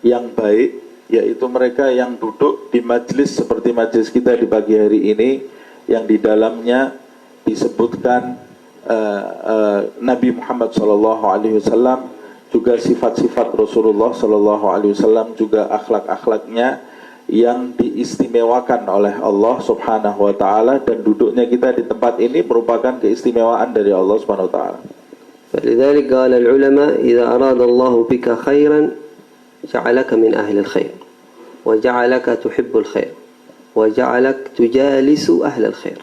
yang baik, yaitu mereka yang duduk di majlis seperti majlis kita di pagi hari ini, yang di dalamnya disebutkan Nabi Muhammad SAW, juga sifat-sifat Rasulullah SAW, juga akhlak-akhlaknya yang diistimewakan oleh Allah Subhanahu wa taala, dan duduknya kita di tempat ini merupakan keistimewaan dari Allah Subhanahu wa taala. فلذلك قال العلماء إذا أراد الله بك خيرا جعلك من أهل الخير، وجعلك تحب الخير، وجعلك تجالس أهل الخير.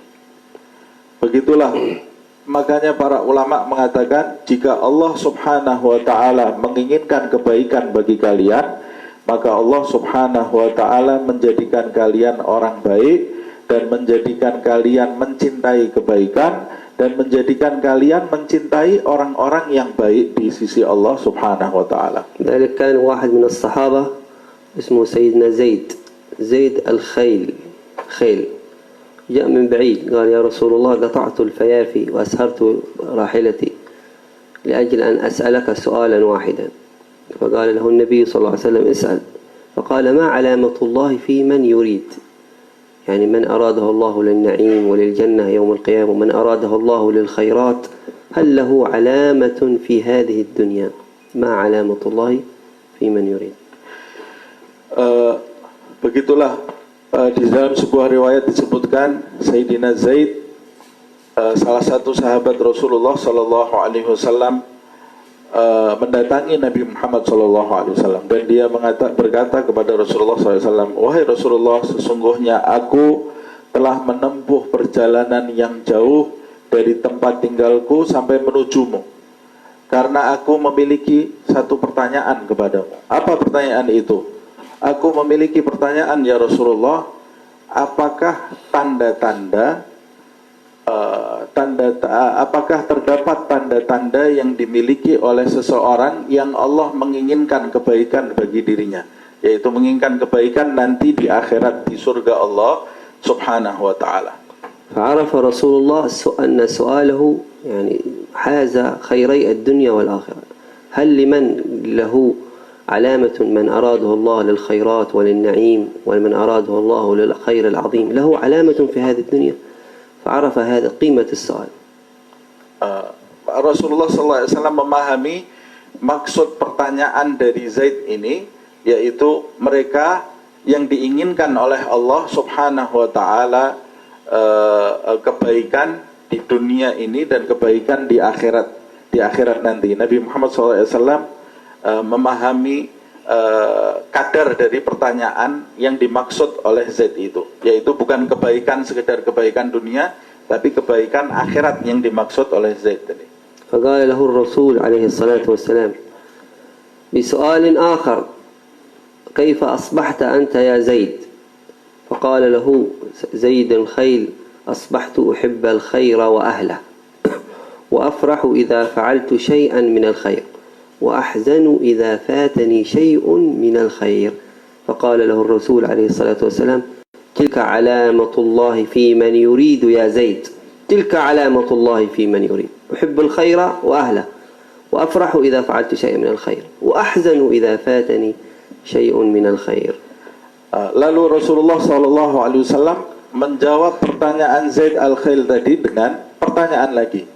Begitulah makanya para ulama mengatakan, jika Allah Subhanahu wa taala menginginkan kebaikan bagi kalian, maka Allah Subhanahu wa taala menjadikan kalian orang baik, dan menjadikan kalian mencintai kebaikan, dan menjadikan kalian mencintai orang-orang yang baik di sisi Allah Subhanahu wa taala. ذلك كان واحد من الصحابة اسمه سيدنا زيد الخيل، خيل، جاء من بعيد قال يا رسول الله قطعت الفيافي وأسهرت راحلتي لأجل أن أسألك سؤالا واحدا، فقال له النبي صلى الله عليه وسلم اسأل، فقال ما علامة الله في من يريد، يعني من أراده الله للنعيم وللجنة يوم القيامة، ومن أراده الله للخيرات، هل له علامة في هذه الدنيا؟ ما علامة الله في من يريد. Begitulah di dalam sebuah riwayat disebutkan Sayyidina Zaid, salah satu sahabat Rasulullah Sallallahu Alaihi Wasallam, mendatangi Nabi Muhammad SAW, dan dia berkata kepada Rasulullah SAW, wahai Rasulullah, sesungguhnya aku telah menempuh perjalanan yang jauh dari tempat tinggalku sampai menujumu, karena aku memiliki satu pertanyaan kepadamu. Apa pertanyaan itu? Aku memiliki pertanyaan, ya Rasulullah, apakah apakah terdapat tanda-tanda yang dimiliki oleh seseorang yang Allah menginginkan kebaikan bagi dirinya, yaitu menginginkan kebaikan nanti di akhirat di surga Allah Subhanahu wa taala. فعرف رسول الله أن سؤاله يعني حاز خيري الدنيا والآخرة. هل لمن له علامة من أراده الله للخيرات وللنعيم، ومن أراده الله للخير العظيم له علامة في هذه الدنيا؟ فعرف هذا قيمة السؤال. Rasulullah SAW memahami maksud pertanyaan dari Zaid ini, yaitu mereka yang diinginkan oleh Allah Subhanahu wa taala kebaikan di dunia ini dan kebaikan di akhirat nanti. Nabi Muhammad SAW memahami kadar dari pertanyaan yang dimaksud oleh Zaid itu, yaitu bukan kebaikan sekedar kebaikan dunia, tapi kebaikan akhirat yang dimaksud oleh Zaid tadi. فقال له الرسول عليه الصلاة والسلام بسؤال آخر كيف أصبحت أنت يا زيد؟ فقال له زيد الخيل أصبحت أحب الخير وأهله، وأفرح إذا فعلت شيئا من الخير، وأحزن إذا فاتني شيء من الخير. فقال له الرسول عليه الصلاة والسلام تلك علامة الله في من يريد يا زيد، تلك علامة الله في من يريد، أحب الخير وأهله، وأفرح إذا فعلت شيئا من الخير، وأحزن إذا فاتني شيء من الخير. Lalu Rasulullah SAW menjawab pertanyaan Zaid al-Khail tadi dengan pertanyaan lagi.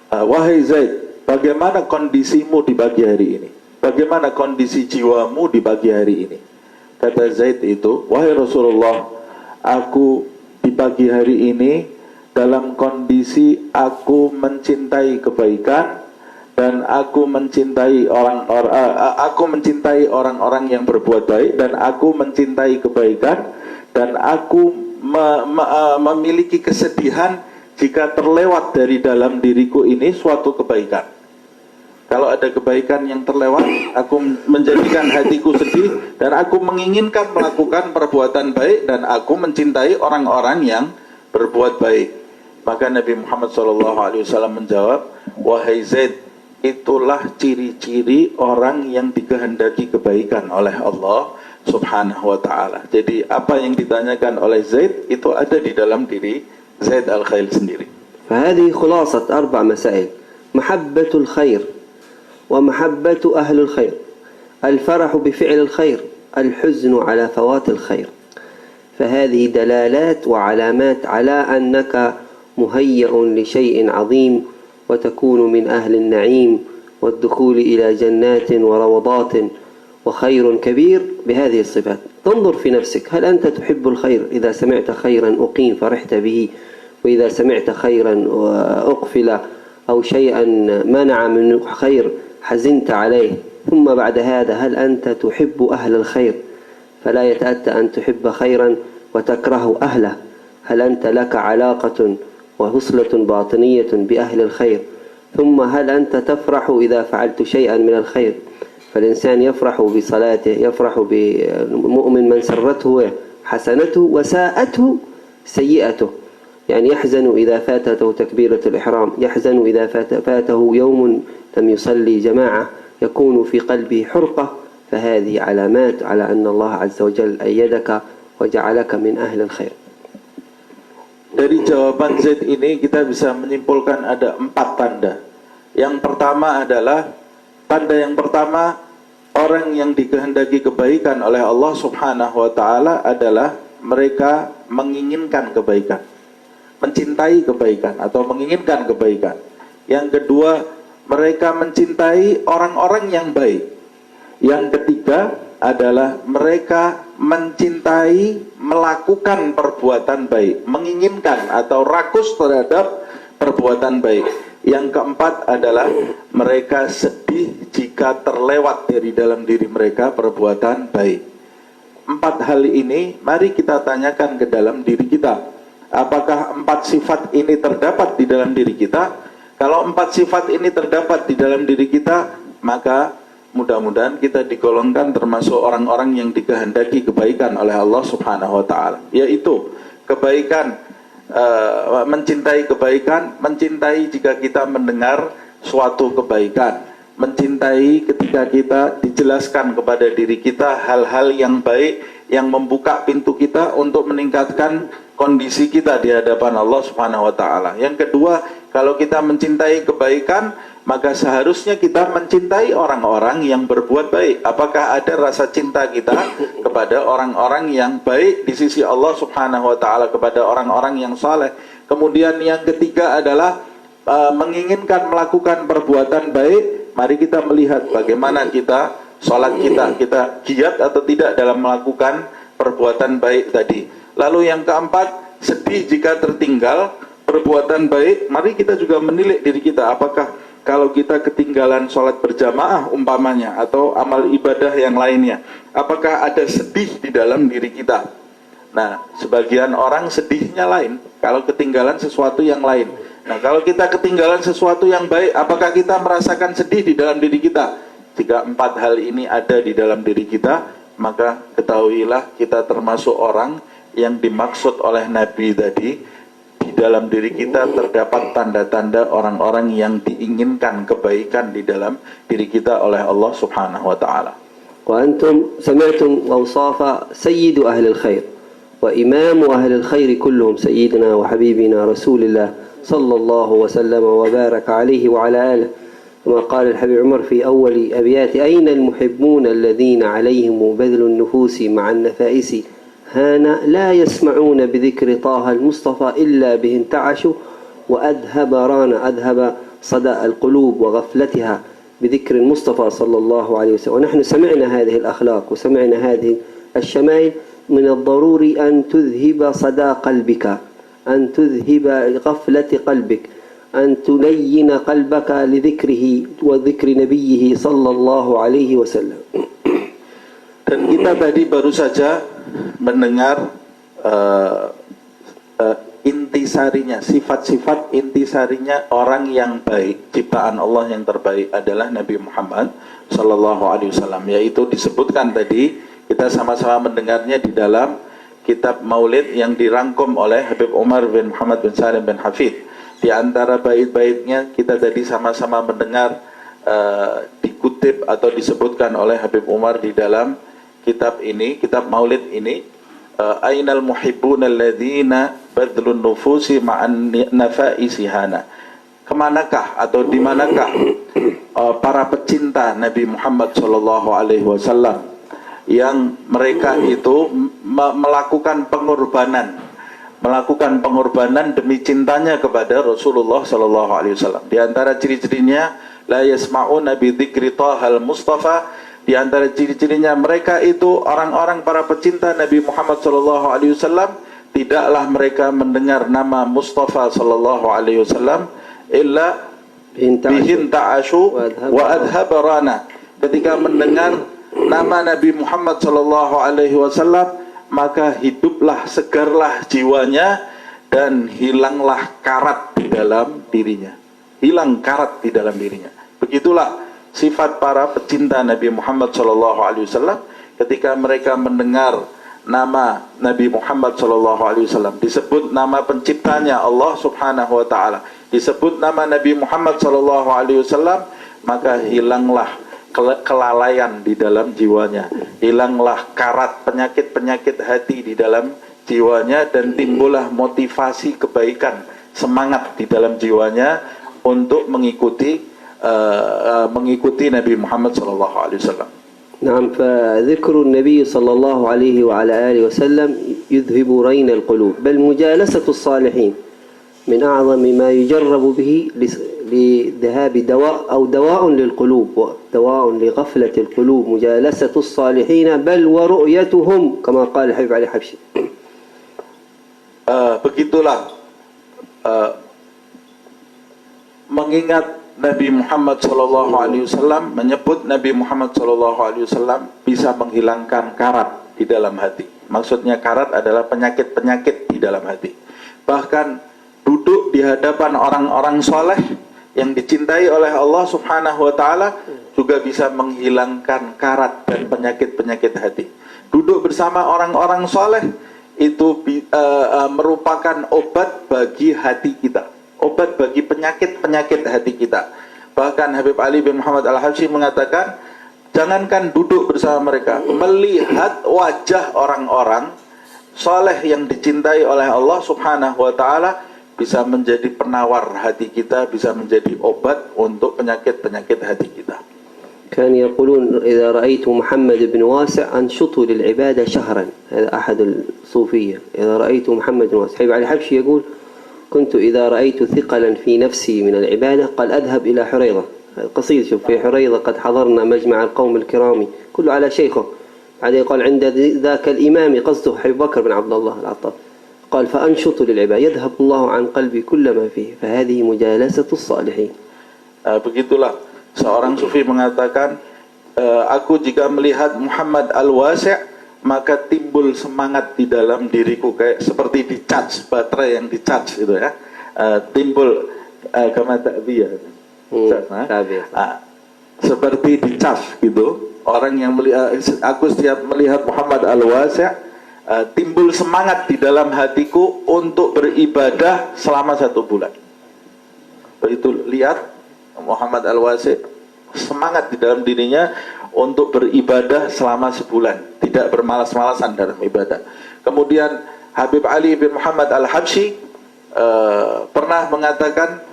Wahai Zaid, bagaimana kondisimu di pagi hari ini? Bagaimana kondisi jiwamu di pagi hari ini? Kata Zaid itu, wahai Rasulullah, aku di pagi hari ini dalam kondisi aku mencintai kebaikan, dan aku mencintai orang-orang yang berbuat baik, dan aku mencintai kebaikan, dan aku memiliki kesedihan jika terlewat dari dalam diriku ini suatu kebaikan. Kalau ada kebaikan yang terlewat, aku menjadikan hatiku sedih, dan aku menginginkan melakukan perbuatan baik, dan aku mencintai orang-orang yang berbuat baik. Maka Nabi Muhammad SAW menjawab, wahai Zaid, itulah ciri-ciri orang yang dikehendaki kebaikan oleh Allah Subhanahu wa ta'ala. Jadi apa yang ditanyakan oleh Zaid itu ada di dalam diri Zaid Al-Khail sendiri. فهذه خلاصة 4 مسائل: محبة الخير ومحبة أهل الخير، الفرح بفعل الخير، الحزن على فوات الخير. فهذه دلالات وعلامات على أنك مهيأ لشيء عظيم وتكون من أهل النعيم والدخول إلى جنات وروضات وخير كبير بهذه الصفات. تنظر في نفسك، هل أنت تحب الخير؟ إذا سمعت خيرا أقيم فرحت به، وإذا سمعت خيرا أقفل أو شيئا منع من خير حزنت عليه. ثم بعد هذا هل أنت تحب أهل الخير؟ فلا يتأتى أن تحب خيرا وتكره أهله. هل أنت لك علاقة ووصلة باطنية بأهل الخير؟ ثم هل أنت تفرح إذا فعلت شيئا من الخير؟ فالإنسان يفرح بصلاته، يفرح بمؤمن من سرته حسنته وساءته سيئته، يعني يحزن إذا فاتته تكبيرة الإحرام، يحزن إذا فاته يوم لم يصلي جماعة، يكون في قلبه حرقة. فهذه علامات على أن الله عز وجل أيدك وجعلك من أهل الخير. Dari jawaban Zaid ini kita bisa menyimpulkan ada 4 tanda. Yang pertama adalah, tanda yang pertama, orang yang dikehendaki kebaikan oleh Allah Subhanahu wa ta'ala adalah mereka menginginkan kebaikan, mencintai kebaikan atau menginginkan kebaikan. Yang kedua, mereka mencintai orang-orang yang baik. Yang ketiga adalah mereka mencintai melakukan perbuatan baik, menginginkan atau rakus terhadap perbuatan baik. Yang keempat adalah mereka sedih jika terlewat dari dalam diri mereka perbuatan baik. 4 hal ini mari kita tanyakan ke dalam diri kita. Apakah 4 sifat ini terdapat di dalam diri kita? Kalau 4 sifat ini terdapat di dalam diri kita, maka mudah-mudahan kita digolongkan termasuk orang-orang yang dikehendaki kebaikan oleh Allah Subhanahu wa ta'ala, yaitu kebaikan, mencintai kebaikan, mencintai jika kita mendengar suatu kebaikan, mencintai ketika kita dijelaskan kepada diri kita hal-hal yang baik yang membuka pintu kita untuk meningkatkan kondisi kita di hadapan Allah Subhanahu wa ta'ala. Yang kedua, kalau kita mencintai kebaikan, maka seharusnya kita mencintai orang-orang yang berbuat baik. Apakah ada rasa cinta kita kepada orang-orang yang baik di sisi Allah Subhanahu wa ta'ala, kepada orang-orang yang saleh. Kemudian yang ketiga adalah menginginkan melakukan perbuatan baik. Mari kita melihat bagaimana kita, sholat kita giat atau tidak dalam melakukan perbuatan baik tadi. Lalu yang keempat, sedih jika tertinggal perbuatan baik. Mari kita juga menilik diri kita, apakah kalau kita ketinggalan sholat berjamaah umpamanya atau amal ibadah yang lainnya, apakah ada sedih di dalam diri kita? Nah, sebagian orang sedihnya lain kalau ketinggalan sesuatu yang lain. Nah, kalau kita ketinggalan sesuatu yang baik, apakah kita merasakan sedih di dalam diri kita? Jika 4 hal ini ada di dalam diri kita, maka ketahuilah kita termasuk orang yang dimaksud oleh Nabi tadi. Di dalam diri kita terdapat tanda-tanda orang-orang yang diinginkan kebaikan di dalam diri kita oleh Allah Subhanahu wa ta'ala. وأنتم سمعتم أوصاف سيد أهل الخير وإمام أهل الخير كلهم سيدنا وحبيبنا رسول الله صلى الله وسلم وبارك عليه وعلى آله، كما قال الحبيب عمر في أول أبيات: أين المحبون الذين عليهم بذل النفوس مع النفائس هانا لا يسمعون بذكر طه المصطفى إلا به انتعشوا وأذهب رانا، أذهب صدى القلوب وغفلتها بذكر المصطفى صلى الله عليه وسلم. ونحن سمعنا هذه الأخلاق وسمعنا هذه الشمائل. من الضروري أن تذهب صدى قلبك، أن تذهب غفلة قلبك، أن تلين قلبك لذكره وذكر نبيه صلى الله عليه وسلم. Dan kita tadi baru saja mendengar intisarinya, sifat-sifat intisarinya orang yang baik, ciptaan Allah yang terbaik adalah Nabi Muhammad Sallallahu Alaihi Wasallam, yaitu disebutkan tadi, kita sama-sama mendengarnya di dalam kitab Maulid yang dirangkum oleh Habib Umar bin Muhammad bin Salim bin Hafid. Di antara bait-baitnya kita tadi sama-sama mendengar dikutip atau disebutkan oleh Habib Umar di dalam kitab ini, kitab Maulid ini, ainal muhibbuna alladzina badlun nufusi ma'an nafaisihana. Kemanakah atau di manakah para pecinta Nabi Muhammad sallallahu alaihi wasallam yang mereka itu melakukan pengorbanan demi cintanya kepada Rasulullah sallallahu alaihi wasallam. Di antara ciri-cirinya la yasma'una bi dzikri Thahal Mustafa. Di antara ciri-cirinya mereka itu orang-orang para pecinta Nabi Muhammad sallallahu alaihi wasallam, tidaklah mereka mendengar nama Mustafa sallallahu alaihi wasallam illa bihin ta'ashu wa adhabarana. Ketika mendengar nama Nabi Muhammad sallallahu alaihi wasallam, maka hiduplah, segarlah jiwanya dan hilanglah karat di dalam dirinya. Hilang karat di dalam dirinya. Begitulah sifat para pecinta Nabi Muhammad sallallahu alaihi wasallam. Ketika mereka mendengar nama Nabi Muhammad sallallahu alaihi wasallam, disebut nama penciptanya Allah Subhanahu wa taala, disebut nama Nabi Muhammad sallallahu alaihi wasallam, maka hilanglah kelalaian di dalam jiwanya, hilanglah karat penyakit-penyakit hati di dalam jiwanya, dan timbullah motivasi kebaikan, semangat di dalam jiwanya untuk mengikuti Nabi Muhammad sallallahu alaihi wasallam. نعم فذكر النبي صلى الله عليه وعلى آله وسلم يذهب رين القلوب بل مجالسة الصالحين من أعظم ما يجرب به لذهاب دواء أو دواء للقلوب دواء لغفلة القلوب مجالسة الصالحين بل ورؤيتهم كما قال الحبيب علي حبشي. Begitulah mengingat Nabi Muhammad sallallahu alaihi wasallam, menyebut Nabi Muhammad sallallahu alaihi wasallam bisa menghilangkan karat di dalam hati. Maksudnya karat adalah penyakit-penyakit di dalam hati. Bahkan duduk di hadapan orang-orang soleh yang dicintai oleh Allah Subhanahu wa taala juga bisa menghilangkan karat dan penyakit-penyakit hati. Duduk bersama orang-orang soleh itu merupakan obat bagi hati kita, obat bagi penyakit-penyakit hati kita. Bahkan Habib Ali bin Muhammad Al-Habsyi mengatakan, jangankan duduk bersama mereka, melihat wajah orang-orang soleh yang dicintai oleh Allah Subhanahu wa taala bisa menjadi penawar hati kita, bisa menjadi obat untuk penyakit-penyakit hati kita. كان يقولون إذا رأيت محمد بن واسع أنشطوا للعبادة شهرا. هذا أحد الصوفية. إذا رأيت محمد بن واسع. حبيب علي حبشي يقول كنت إذا رأيت ثقلا في نفسي من العبادة قال أذهب إلى حريضة. قصيد شوف في حريضة قد حضرنا مجمع القوم الكرام كله على شيخه. بعدين يقول عند ذاك الإمام قصده حبيب بكر بن عبد الله العطار قال فأنشط للعبادة يذهب الله عن قلبي كل ما فيه فهذه مجالسة الصالحين. Begitulah seorang sufi mengatakan, aku jika melihat Muhammad Al-Wasi' maka timbul semangat di dalam diriku, kayak seperti di-charge, baterai yang di-charge gitu ya. Timbul kama ta'biyah. Seperti di-charge gitu. Orang yang melihat, aku setiap melihat Muhammad Al-Wasi' timbul semangat di dalam hatiku untuk beribadah selama 1 bulan. Begitu lihat Muhammad Al-Wasi' semangat di dalam dirinya untuk beribadah selama sebulan, tidak bermalas-malasan dalam ibadah. Kemudian Habib Ali bin Muhammad Al-Habsyi pernah mengatakan,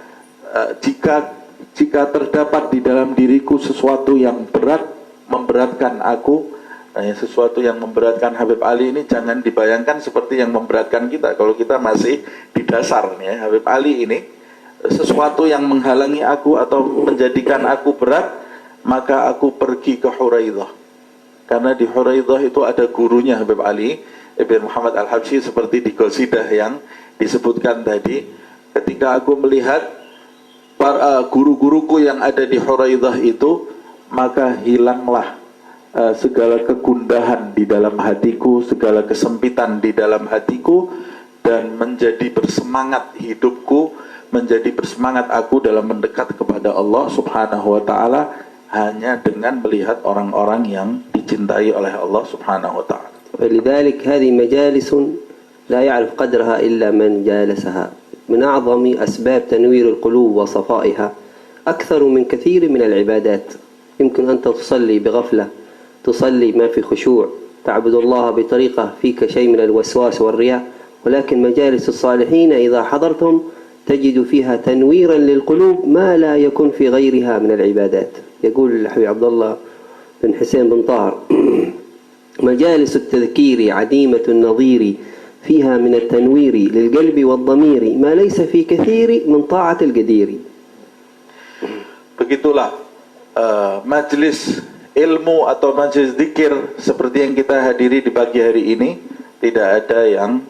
jika terdapat di dalam diriku sesuatu yang berat, memberatkan aku, sesuatu yang memberatkan Habib Ali ini jangan dibayangkan seperti yang memberatkan kita. Kalau kita masih di dasar nih ya, Habib Ali ini sesuatu yang menghalangi aku atau menjadikan aku berat, maka aku pergi ke Huraidah. Karena di Huraidah itu ada gurunya Habib Ali Ibn Muhammad Al-Habsyi, seperti di Qasidah yang disebutkan tadi. Ketika aku melihat para guru-guruku yang ada di Huraidah itu, maka hilanglah segala kegundahan di dalam hatiku, segala kesempitan di dalam hatiku, dan menjadi bersemangat hidupku, menjadi bersemangat aku dalam mendekat kepada Allah Subhanahu wa taala hanya dengan melihat orang-orang yang dicintai oleh Allah Subhanahu wa taala. ولذلك هذه مجالس لا يعرف قدرها إلا من جالسها. من أعظم أسباب تنوير القلوب وصفائها أكثر من كثير من العبادات. يمكن أنت تصلي بغفلة، تصلي ما في خشوع، تعبد الله بطريقة فيك شيء من الوسواس والرياء، ولكن مجالس الصالحين إذا حضرتم تجد فيها تنويرا للقلوب ما لا يكون في غيرها من العبادات. يقول الحبيب عبد الله بن حسين بن طاهر: مجالس التذكير عديمة النظير، فيها من التنوير للقلب والضمير ما ليس في كثير من طاعة القدير. Begitulah majelis ilmu atau majelis zikir seperti yang kita hadiri di pagi hari ini, tidak ada yang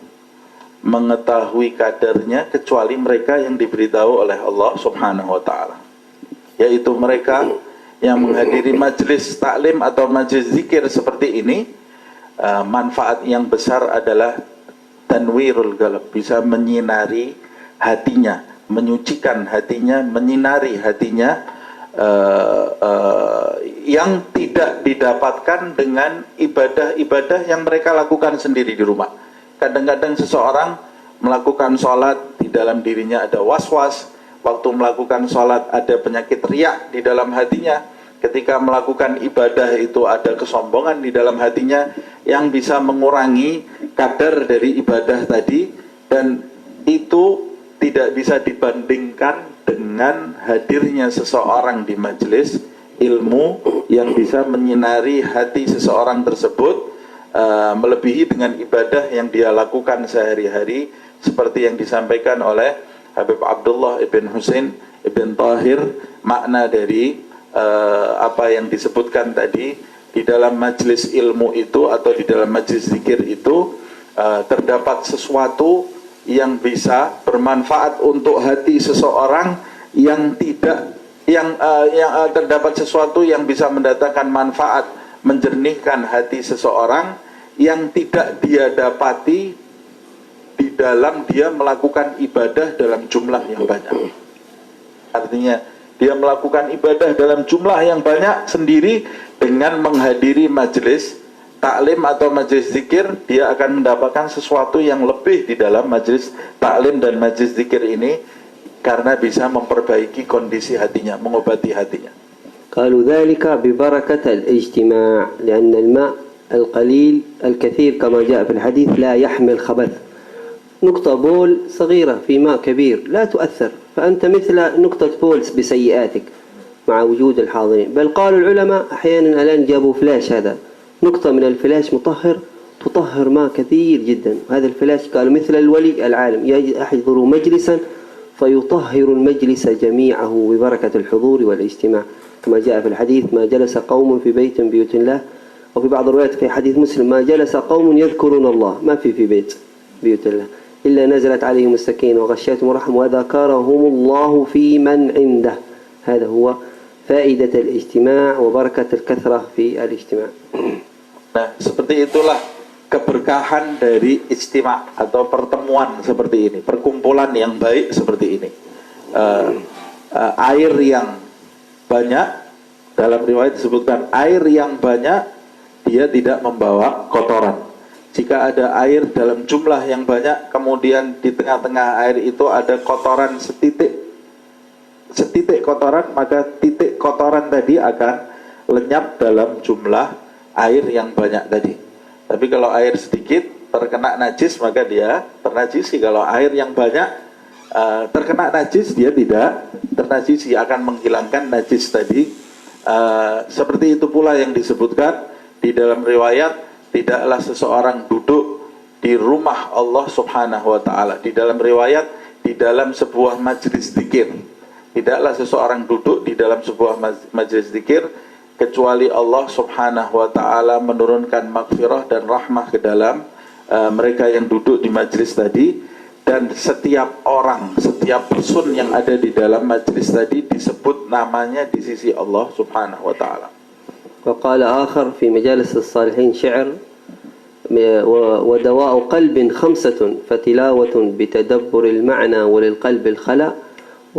mengetahui kadarnya kecuali mereka yang diberitahu oleh Allah Subhanahu wa taala, yaitu mereka yang menghadiri majelis taklim atau majelis zikir seperti ini. Manfaat yang besar adalah tanwirul qalb, bisa menyinari hatinya, menyucikan hatinya, menyinari hatinya, yang tidak didapatkan dengan ibadah-ibadah yang mereka lakukan sendiri di rumah. Kadang-kadang seseorang melakukan sholat, di dalam dirinya ada was-was. Waktu melakukan sholat ada penyakit riak di dalam hatinya. Ketika melakukan ibadah itu ada kesombongan di dalam hatinya yang bisa mengurangi kadar dari ibadah tadi. Dan itu tidak bisa dibandingkan dengan hadirnya seseorang di majelis ilmu yang bisa menyinari hati seseorang tersebut, melebihi dengan ibadah yang dia lakukan sehari-hari, seperti yang disampaikan oleh Habib Abdullah ibn Husain ibn Tahir. Makna dari apa yang disebutkan tadi, di dalam majelis ilmu itu atau di dalam majelis zikir itu terdapat sesuatu yang bisa bermanfaat untuk hati seseorang, yang terdapat sesuatu yang bisa mendatangkan manfaat, menjernihkan hati seseorang, yang tidak dia dapati di dalam dia melakukan ibadah dalam jumlah yang banyak. Artinya dia melakukan ibadah dalam jumlah yang banyak sendiri, dengan menghadiri majelis taklim atau majelis zikir, dia akan mendapatkan sesuatu yang lebih di dalam majelis taklim dan majelis zikir ini, karena bisa memperbaiki kondisi hatinya, mengobati hatinya. قالوا ذلك ببركة الاجتماع، لأن الماء القليل الكثير كما جاء في الحديث لا يحمل خبث. نقطة بول صغيرة في ماء كبير لا تؤثر، فأنت مثل نقطة بول بسيئاتك مع وجود الحاضرين. بل قالوا العلماء أحيانا الآن جابوا فلاش، هذا نقطة من الفلاش مطهر تطهر ماء كثير جدا. هذا الفلاش قالوا مثل الولي العالم يحضر مجلسا فيطهر المجلس جميعه ببركة الحضور والاجتماع، كما جاء في الحديث: ما جلس قوم في بيت من بيوت الله، وفي بعض الروايات في حديث مسلم: ما جلس قوم يذكرون الله، ما في بيت بيوت الله إلا نزلت عليهم السكينة وغشيتهم الرحمة وذكرهم الله في من عنده. هذا هو فائدة الاجتماع وبركة الكثرة في الاجتماع. Nah, seperti itulah keberkahan dari ijtima' atau pertemuan seperti ini, perkumpulan yang baik seperti ini. Air yang banyak, dalam riwayat disebutkan air yang banyak dia tidak membawa kotoran. Jika ada air dalam jumlah yang banyak, kemudian di tengah-tengah air itu ada kotoran setitik kotoran, maka titik kotoran tadi akan lenyap dalam jumlah air yang banyak tadi. Tapi kalau air sedikit terkena najis, maka dia ternajisi. Kalau air yang banyak terkena najis, dia tidak ternajisi, akan menghilangkan najis tadi. Seperti itu pula yang disebutkan di dalam riwayat, tidaklah seseorang duduk di rumah Allah Subhanahu wa ta'ala. Di dalam riwayat, di dalam sebuah majelis zikir, tidaklah seseorang duduk di dalam sebuah majelis zikir kecuali Allah Subhanahu wa ta'ala menurunkan maghfirah dan rahmah ke dalam mereka yang duduk di majelis tadi. Dan setiap orang, setiap person yang ada di dalam majelis tadi disebut namanya di sisi Allah Subhanahu wa ta'ala. وقال آخر في مجالس الصالحين شعر: ودواء قلب خمسة، فتلاوة بتدبر المعنى وللقلب الخلاء،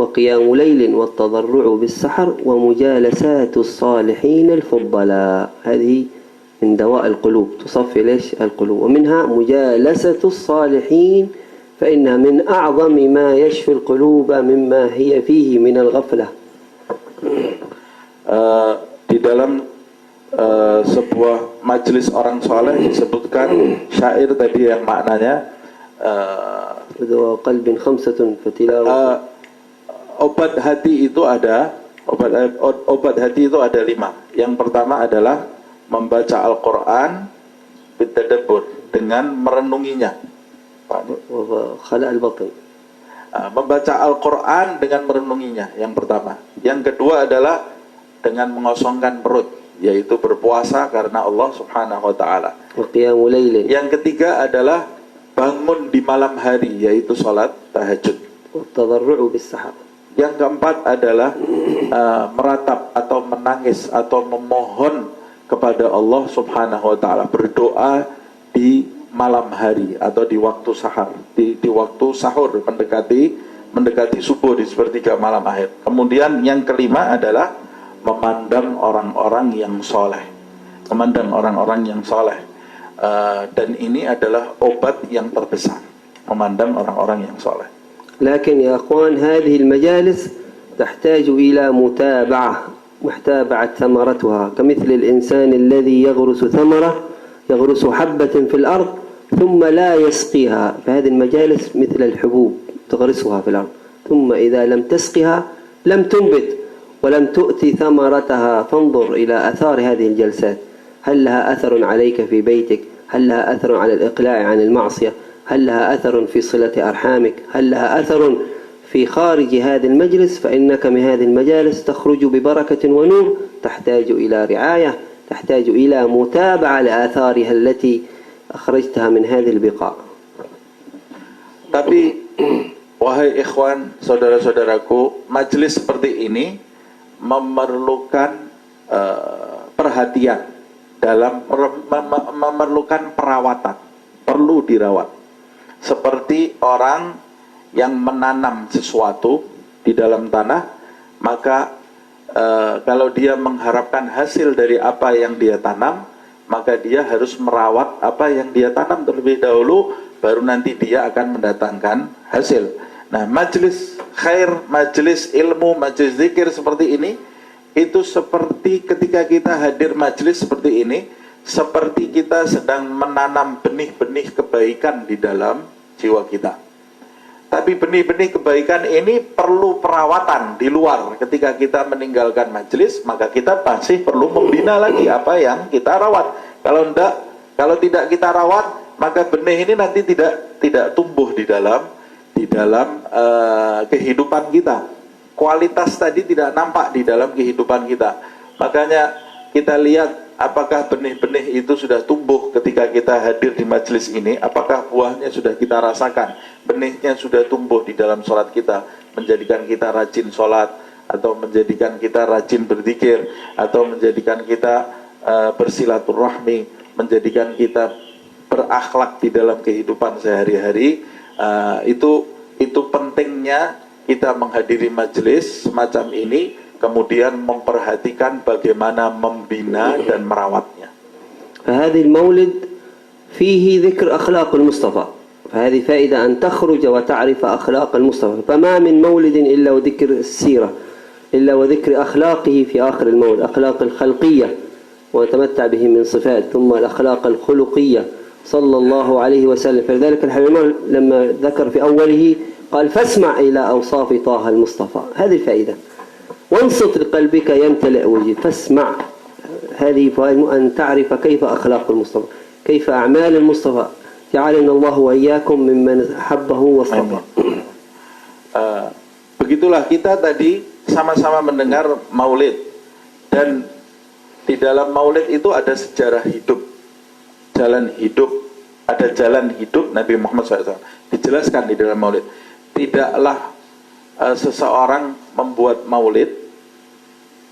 وقيام ليل والتضرع بالسحر، ومجالسات الصالحين الفضلاء. هذه من دواء القلوب، تصفي ليش القلوب. ومنها مجالسة الصالحين، فإنها من أعظم ما يشفي القلوب مما هي فيه من الغفلة. di dalam sebuah majelis orang soleh disebutkan syair tadi yang maknanya qalbin khamsatun fatilawah. Obat hati itu ada obat hati itu ada 5. Yang pertama adalah membaca Al-Quran bitadabbur, dengan merenunginya. Khala' al-batn. Membaca Al-Quran dengan merenunginya, yang pertama. Yang kedua adalah dengan mengosongkan perut, yaitu berpuasa karena Allah Subhanahu wa ta'ala. Qiyamul lail. Yang ketiga adalah bangun di malam hari, yaitu salat tahajud. Tadarru'u bis-sahar. Yang keempat adalah meratap atau menangis atau memohon kepada Allah Subhanahu wa ta'ala, berdoa di malam hari atau di waktu sahar, di waktu sahur, mendekati subuh di sepertiga malam akhir. Kemudian yang kelima adalah memandang orang-orang yang soleh, memandang orang-orang yang soleh, dan ini adalah obat yang terbesar, memandang orang-orang yang soleh. Lakin ya akhwan, hadhihi al-majalis تحتاج إلى متابعة ثمرتها كمثل الإنسان الذي يغرس ثمرة، يغرس حبة في الأرض ثم لا يسقيها، فهذه المجالس مثل الحبوب تغرسها في الأرض ثم إذا لم تسقها لم تنبت ولم تؤتي ثمرتها. فانظر إلى آثار هذه الجلسات، هل لها أثر عليك في بيتك؟ هل لها أثر على الإقلاع عن المعصية؟ هل لها أثر في صلة أرحامك؟ هل لها أثر في خارج هذا المجلس؟ فإنك من هذه المجالس تخرج ببركة ونور، تحتاج إلى رعاية، تحتاج إلى متابعة لآثارها التي أخرجتها من هذه البقاع. Tapi wahai ikhwan, saudara-saudaraku, majelis seperti ini memerlukan perhatian, memerlukan perawatan, perlu dirawat. Seperti orang yang menanam sesuatu di dalam tanah, maka kalau dia mengharapkan hasil dari apa yang dia tanam, maka dia harus merawat apa yang dia tanam terlebih dahulu, baru nanti dia akan mendatangkan hasil. Nah, majelis khair, majelis ilmu, majelis zikir seperti ini, itu seperti ketika kita hadir majelis seperti ini, seperti kita sedang menanam benih-benih kebaikan di dalam jiwa kita. Tapi benih-benih kebaikan ini perlu perawatan di luar. Ketika kita meninggalkan majelis, maka kita masih perlu membina lagi apa yang kita rawat. Kalau tidak kita rawat, maka benih ini nanti tidak tumbuh di dalam kehidupan kita. Kualitas tadi tidak nampak di dalam kehidupan kita. Makanya kita lihat apakah benih-benih itu sudah tumbuh ketika kita hadir di majelis ini, apakah buahnya sudah kita rasakan, benihnya sudah tumbuh di dalam sholat kita, menjadikan kita rajin sholat, atau menjadikan kita rajin berzikir, atau menjadikan kita bersilaturahmi, menjadikan kita berakhlak di dalam kehidupan sehari-hari. Itu pentingnya kita menghadiri majelis semacam ini, kemudian memperhatikan bagaimana membina dan merawatnya. فهذه المولد فيه ذكر أخلاق المصطفى، فهذه فائدة أن تخرج وتعرف أخلاق المصطفى. فما من مولد إلا وذكر السيرة، إلا وذكر أخلاقه في آخر المولد، أخلاق الخلقية وتمتع به من صفات، ثم الأخلاق الخلقية صلى الله عليه وسلم. فلذلك الحبيب لما ذكر في أوله قال فاسمع إلى أوصاف طه المصطفى. هذه الفائدة. وانصت لقلبك يمتلئ وجهي، فاسمع. هذه فوائد أن تعرف كيف أخلاق المصطفى، كيف أعمال المصطفى. جعلنا الله وإياكم ممن أحبه واصطفى. Begitulah kita tadi sama-sama mendengar maulid, dan di dalam maulid itu ada sejarah hidup, jalan hidup, ada jalan hidup Nabi Muhammad SAW dijelaskan di dalam maulid. Tidaklah seseorang membuat maulid,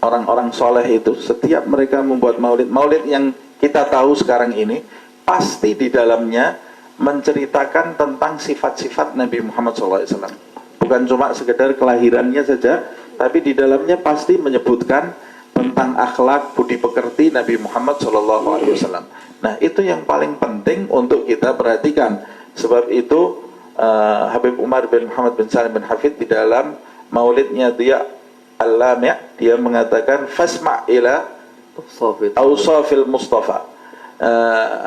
orang-orang soleh itu setiap mereka membuat maulid yang kita tahu sekarang ini, pasti di dalamnya menceritakan tentang sifat-sifat Nabi Muhammad SAW. Bukan cuma sekedar kelahirannya saja, tapi di dalamnya pasti menyebutkan tentang akhlak budi pekerti Nabi Muhammad SAW. Nah, itu yang paling penting untuk kita perhatikan. Sebab itu Habib Umar bin Muhammad bin Salim bin Hafid di dalam maulidnya dia Al-Lami' dia mengatakan fasma' ila awsafil Mustafa.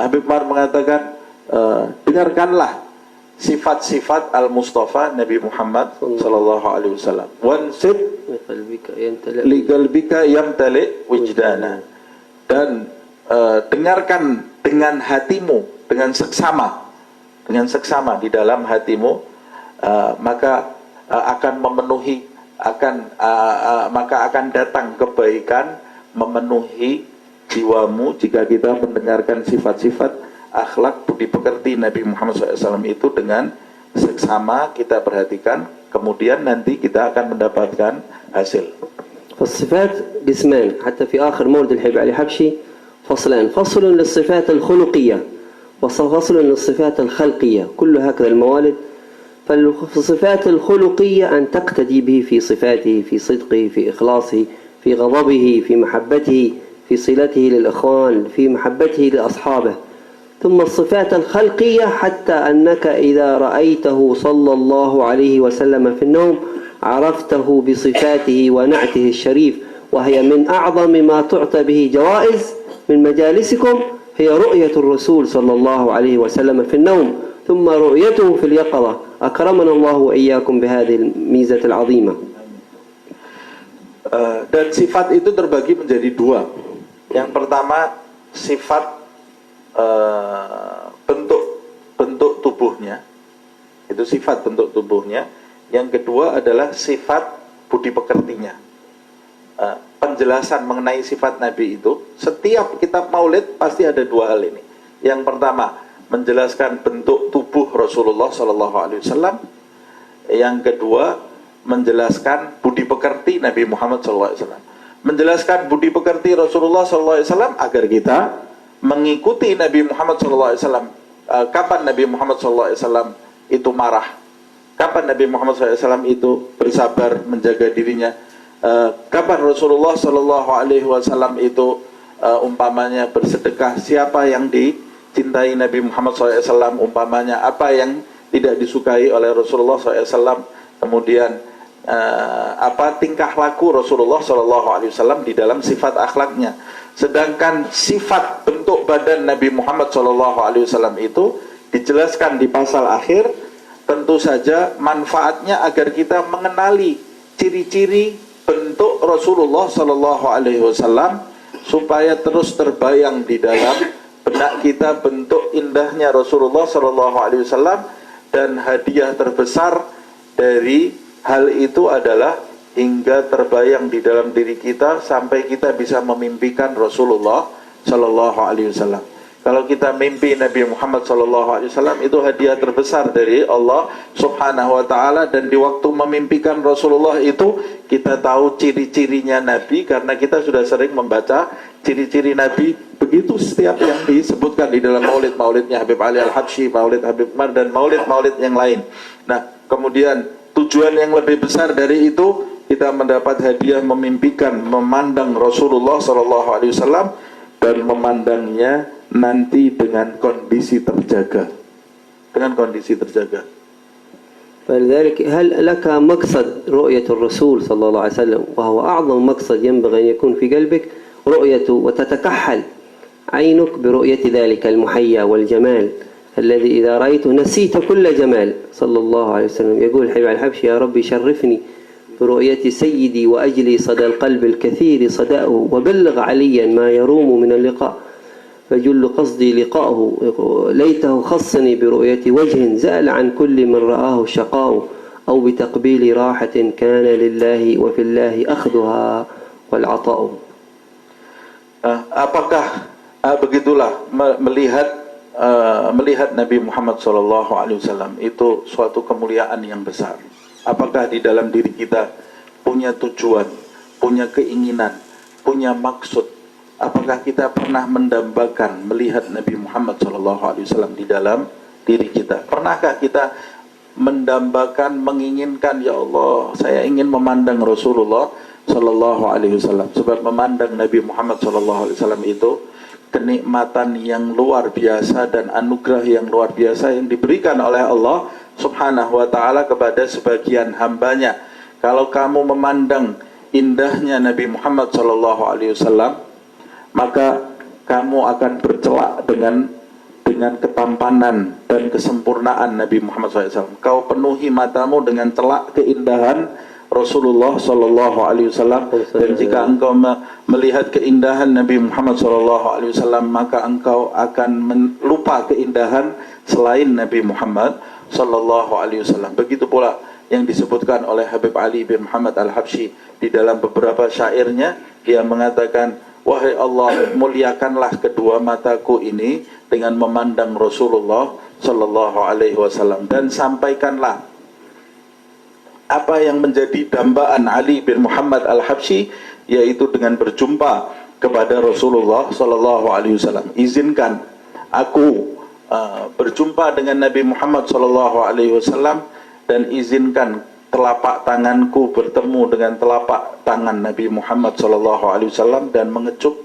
Habib Umar mengatakan dengarkanlah sifat-sifat Al-Mustafa Nabi Muhammad sallallahu alaihi wasallam. Wansib li qalbika yamtali wijdana. Dan dengarkan dengan hatimu, dengan seksama di dalam hatimu, maka akan memenuhi, maka akan datang kebaikan memenuhi jiwamu jika kita mendengarkan sifat-sifat akhlak budi pekerti Nabi Muhammad SAW itu dengan seksama kita perhatikan, kemudian nanti kita akan mendapatkan hasil. فالصفات قسمان حتى في آخر مورد الحبيب علي حبشي فصلان، فصل للصفات الخلقية وفصل للصفات الخلقية، كل هكذا الموالد. فالصفات الخلقية أن تقتدي به في صفاته، في صدقه، في إخلاصه، في غضبه، في محبته، في صلته للإخوان، في محبته لأصحابه. ثم الصفات الخلقية حتى أنك إذا رأيته صلى الله عليه وسلم في النوم عرفته بصفاته ونعته الشريف، وهي من أعظم ما تعطى به جوائز من مجالسكم هي رؤية الرسول صلى الله عليه وسلم في النوم ثم رؤيته في اليقظة. أكرمنا الله وإياكم بهذه الميزة العظيمة. Dan sifat itu terbagi menjadi dua. Yang pertama sifat bentuk tubuhnya, itu sifat bentuk tubuhnya. Yang kedua adalah sifat budi pekertinya. Penjelasan mengenai sifat Nabi itu, setiap kitab maulid pasti ada dua hal ini. Yang pertama menjelaskan bentuk tubuh Rasulullah SAW. Yang kedua menjelaskan budi pekerti Nabi Muhammad SAW. Menjelaskan budi pekerti Rasulullah SAW agar kita mengikuti Nabi Muhammad SAW. Kapan Nabi Muhammad SAW itu marah, kapan Nabi Muhammad SAW itu bersabar menjaga dirinya, kapan Rasulullah SAW itu umpamanya bersedekah, siapa yang dicintai Nabi Muhammad SAW, umpamanya apa yang tidak disukai oleh Rasulullah SAW, kemudian apa tingkah laku Rasulullah SAW di dalam sifat akhlaknya. Sedangkan sifat bentuk badan Nabi Muhammad SAW itu dijelaskan di pasal akhir. Tentu saja manfaatnya agar kita mengenali ciri-ciri bentuk Rasulullah SAW supaya terus terbayang di dalam benak kita bentuk indahnya Rasulullah SAW. Dan hadiah terbesar dari hal itu adalah hingga terbayang di dalam diri kita sampai kita bisa memimpikan Rasulullah Sallallahu Alaihi Wasallam. Kalau kita mimpi Nabi Muhammad Sallallahu Alaihi Wasallam, itu hadiah terbesar dari Allah Subhanahu Wa Taala. Dan di waktu memimpikan Rasulullah itu kita tahu ciri-cirinya Nabi, karena kita sudah sering membaca ciri-ciri Nabi. Begitu setiap yang disebutkan di dalam maulid-maulidnya Habib Ali Al-Habsyi, maulid Habib Umar, dan maulid-maulid yang lain. Nah, kemudian tujuan yang lebih besar dari itu, kita mendapat hadiah memimpikan, memandang Rasulullah SAW dan memandangnya nanti dengan kondisi terjaga. Dengan kondisi terjaga. فلذلك هل لك مقصد رؤية الرسول صلى الله عليه وسلم، وهو أعظم مقصد ينبغي أن يكون في قلبك رؤيته، وتتكحل عينك برؤية ذلك المحيا والجمال الذي إذا رأيته نسيت كل جمال صلى الله عليه وسلم. يقول الحبيب الحبشي: يا ربي شرفني برؤية سيدي وأجلي صدى القلب الكثير صدأه، وبلغ عليا ما يروم من اللقاء، فجل قصدي لقاءه، ليته خصني برؤية وجه زال عن كل من رآه شقاء، أو بتقبيل راحة كان لله وفي الله أخذها والعطاء. Apakah begitulah melihat Nabi Muhammad SAW itu suatu kemuliaan yang besar? Apakah di dalam diri kita punya tujuan, punya keinginan, punya maksud? Apakah kita pernah mendambakan melihat Nabi Muhammad SAW di dalam diri kita? Pernahkah kita mendambakan, menginginkan, ya Allah, saya ingin memandang Rasulullah SAW? Sebab memandang Nabi Muhammad SAW itu kenikmatan yang luar biasa dan anugerah yang luar biasa yang diberikan oleh Allah Subhanahu wa ta'ala kepada sebagian hambanya. Kalau kamu memandang indahnya Nabi Muhammad SAW, maka kamu akan bercelak dengan ketampanan dan kesempurnaan Nabi Muhammad SAW. Kau penuhi matamu dengan celak keindahan Rasulullah SAW, dan jika engkau melihat keindahan Nabi Muhammad SAW, maka engkau akan lupa keindahan selain Nabi Muhammad SAW. Begitu pula yang disebutkan oleh Habib Ali bin Muhammad Al-Habsyi di dalam beberapa syairnya. Dia mengatakan, wahai Allah, muliakanlah kedua mataku ini dengan memandang Rasulullah SAW, dan sampaikanlah apa yang menjadi dambaan Ali bin Muhammad Al-Habsyi, yaitu dengan berjumpa kepada Rasulullah SAW. Izinkan aku berjumpa dengan Nabi Muhammad SAW, dan izinkan telapak tanganku bertemu dengan telapak tangan Nabi Muhammad SAW, dan mengecup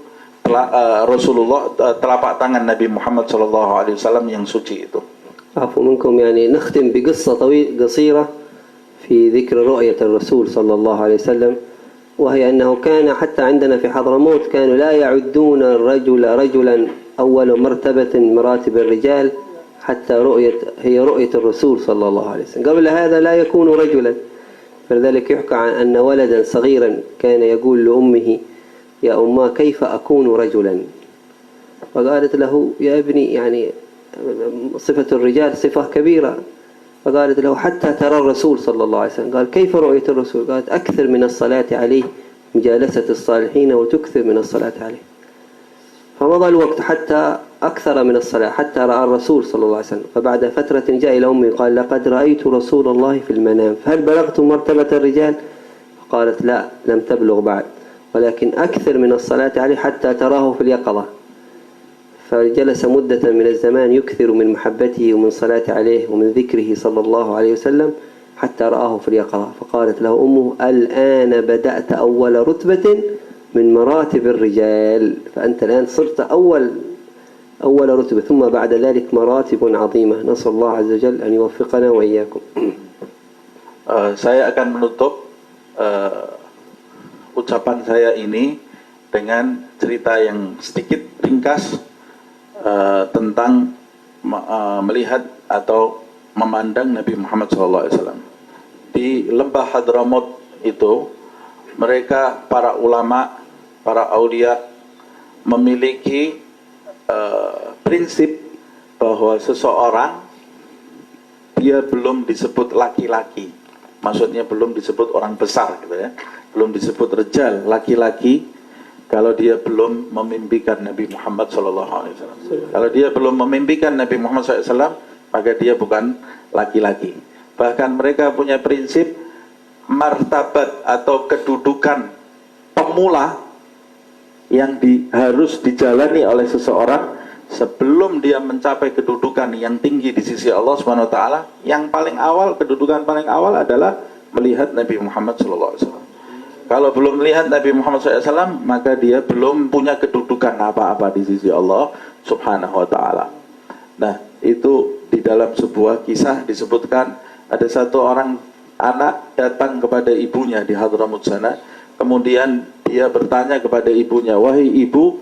Rasulullah, telapak tangan Nabi Muhammad SAW yang suci itu. عفوا منكم، يعني نختم بقصة قصيرة في ذكر رؤية الرسول صلى الله عليه وسلم، وهي أنه كان حتى عندنا في حضرموت كانوا لا يعدون الرجل رجلا أول مرتبة مراتب الرجال حتى هي رؤية الرسول صلى الله عليه وسلم، قبل هذا لا يكون رجلا. فلذلك يحكى عن أن ولدا صغيرا كان يقول لأمه يا أماه كيف أكون رجلا، فقالت له يا ابني يعني صفة الرجال صفة كبيرة، فقالت له حتى ترى الرسول صلى الله عليه وسلم. قال كيف رؤية الرسول؟ قالت أكثر من الصلاة عليه، مجالسة الصالحين وتكثر من الصلاة عليه. فمضى الوقت حتى أكثر من الصلاة حتى رأى الرسول صلى الله عليه وسلم. فبعد فترة جاء إلى أمي قال لقد رأيت رسول الله في المنام، فهل بلغت مرتبة الرجال؟ قالت لا، لم تبلغ بعد، ولكن أكثر من الصلاة عليه حتى تراه في اليقظة. فجلس مدة من الزمان يكثر من محبته ومن صلاة عليه ومن ذكره صلى الله عليه وسلم حتى رآه في اليقظة. فقالت له أمه الآن بدأت أول رتبة من مراتب الرجال، فأنت الآن صرت أول رتبة، ثم بعد ذلك مراتب عظيمة. نسأل الله عز وجل أن يوفقنا وإياكم. Saya akan menutup ucapan saya ini dengan cerita yang sedikit ringkas tentang melihat atau memandang Nabi Muhammad SAW. Di lembah Hadramaut itu, mereka para ulama, para aulia memiliki prinsip bahwa seseorang dia belum disebut laki-laki, maksudnya belum disebut orang besar gitu ya, belum disebut rejal, laki-laki, kalau dia belum memimpikan Nabi Muhammad SAW. Kalau dia belum memimpikan Nabi Muhammad SAW, maka dia bukan laki-laki. Bahkan mereka punya prinsip martabat atau kedudukan pemula yang harus dijalani oleh seseorang sebelum dia mencapai kedudukan yang tinggi di sisi Allah SWT. Yang paling awal, kedudukan paling awal adalah melihat Nabi Muhammad SAW. Kalau belum melihat Nabi Muhammad SAW, maka dia belum punya kedudukan apa-apa di sisi Allah Subhanahu wa Ta'ala. Nah, itu di dalam sebuah kisah disebutkan ada satu orang anak datang kepada ibunya di Hadramaut sana. Kemudian dia bertanya kepada ibunya, wahai ibu,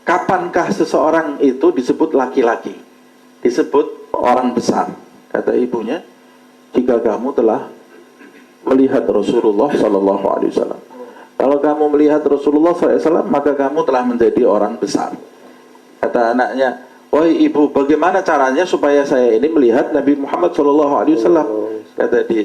kapankah seseorang itu disebut laki-laki, disebut orang besar? Kata ibunya, jika kamu telah melihat Rasulullah SAW. Kalau kamu melihat Rasulullah SAW, maka kamu telah menjadi orang besar. Kata anaknya, wahai ibu, bagaimana caranya supaya saya ini melihat Nabi Muhammad SAW?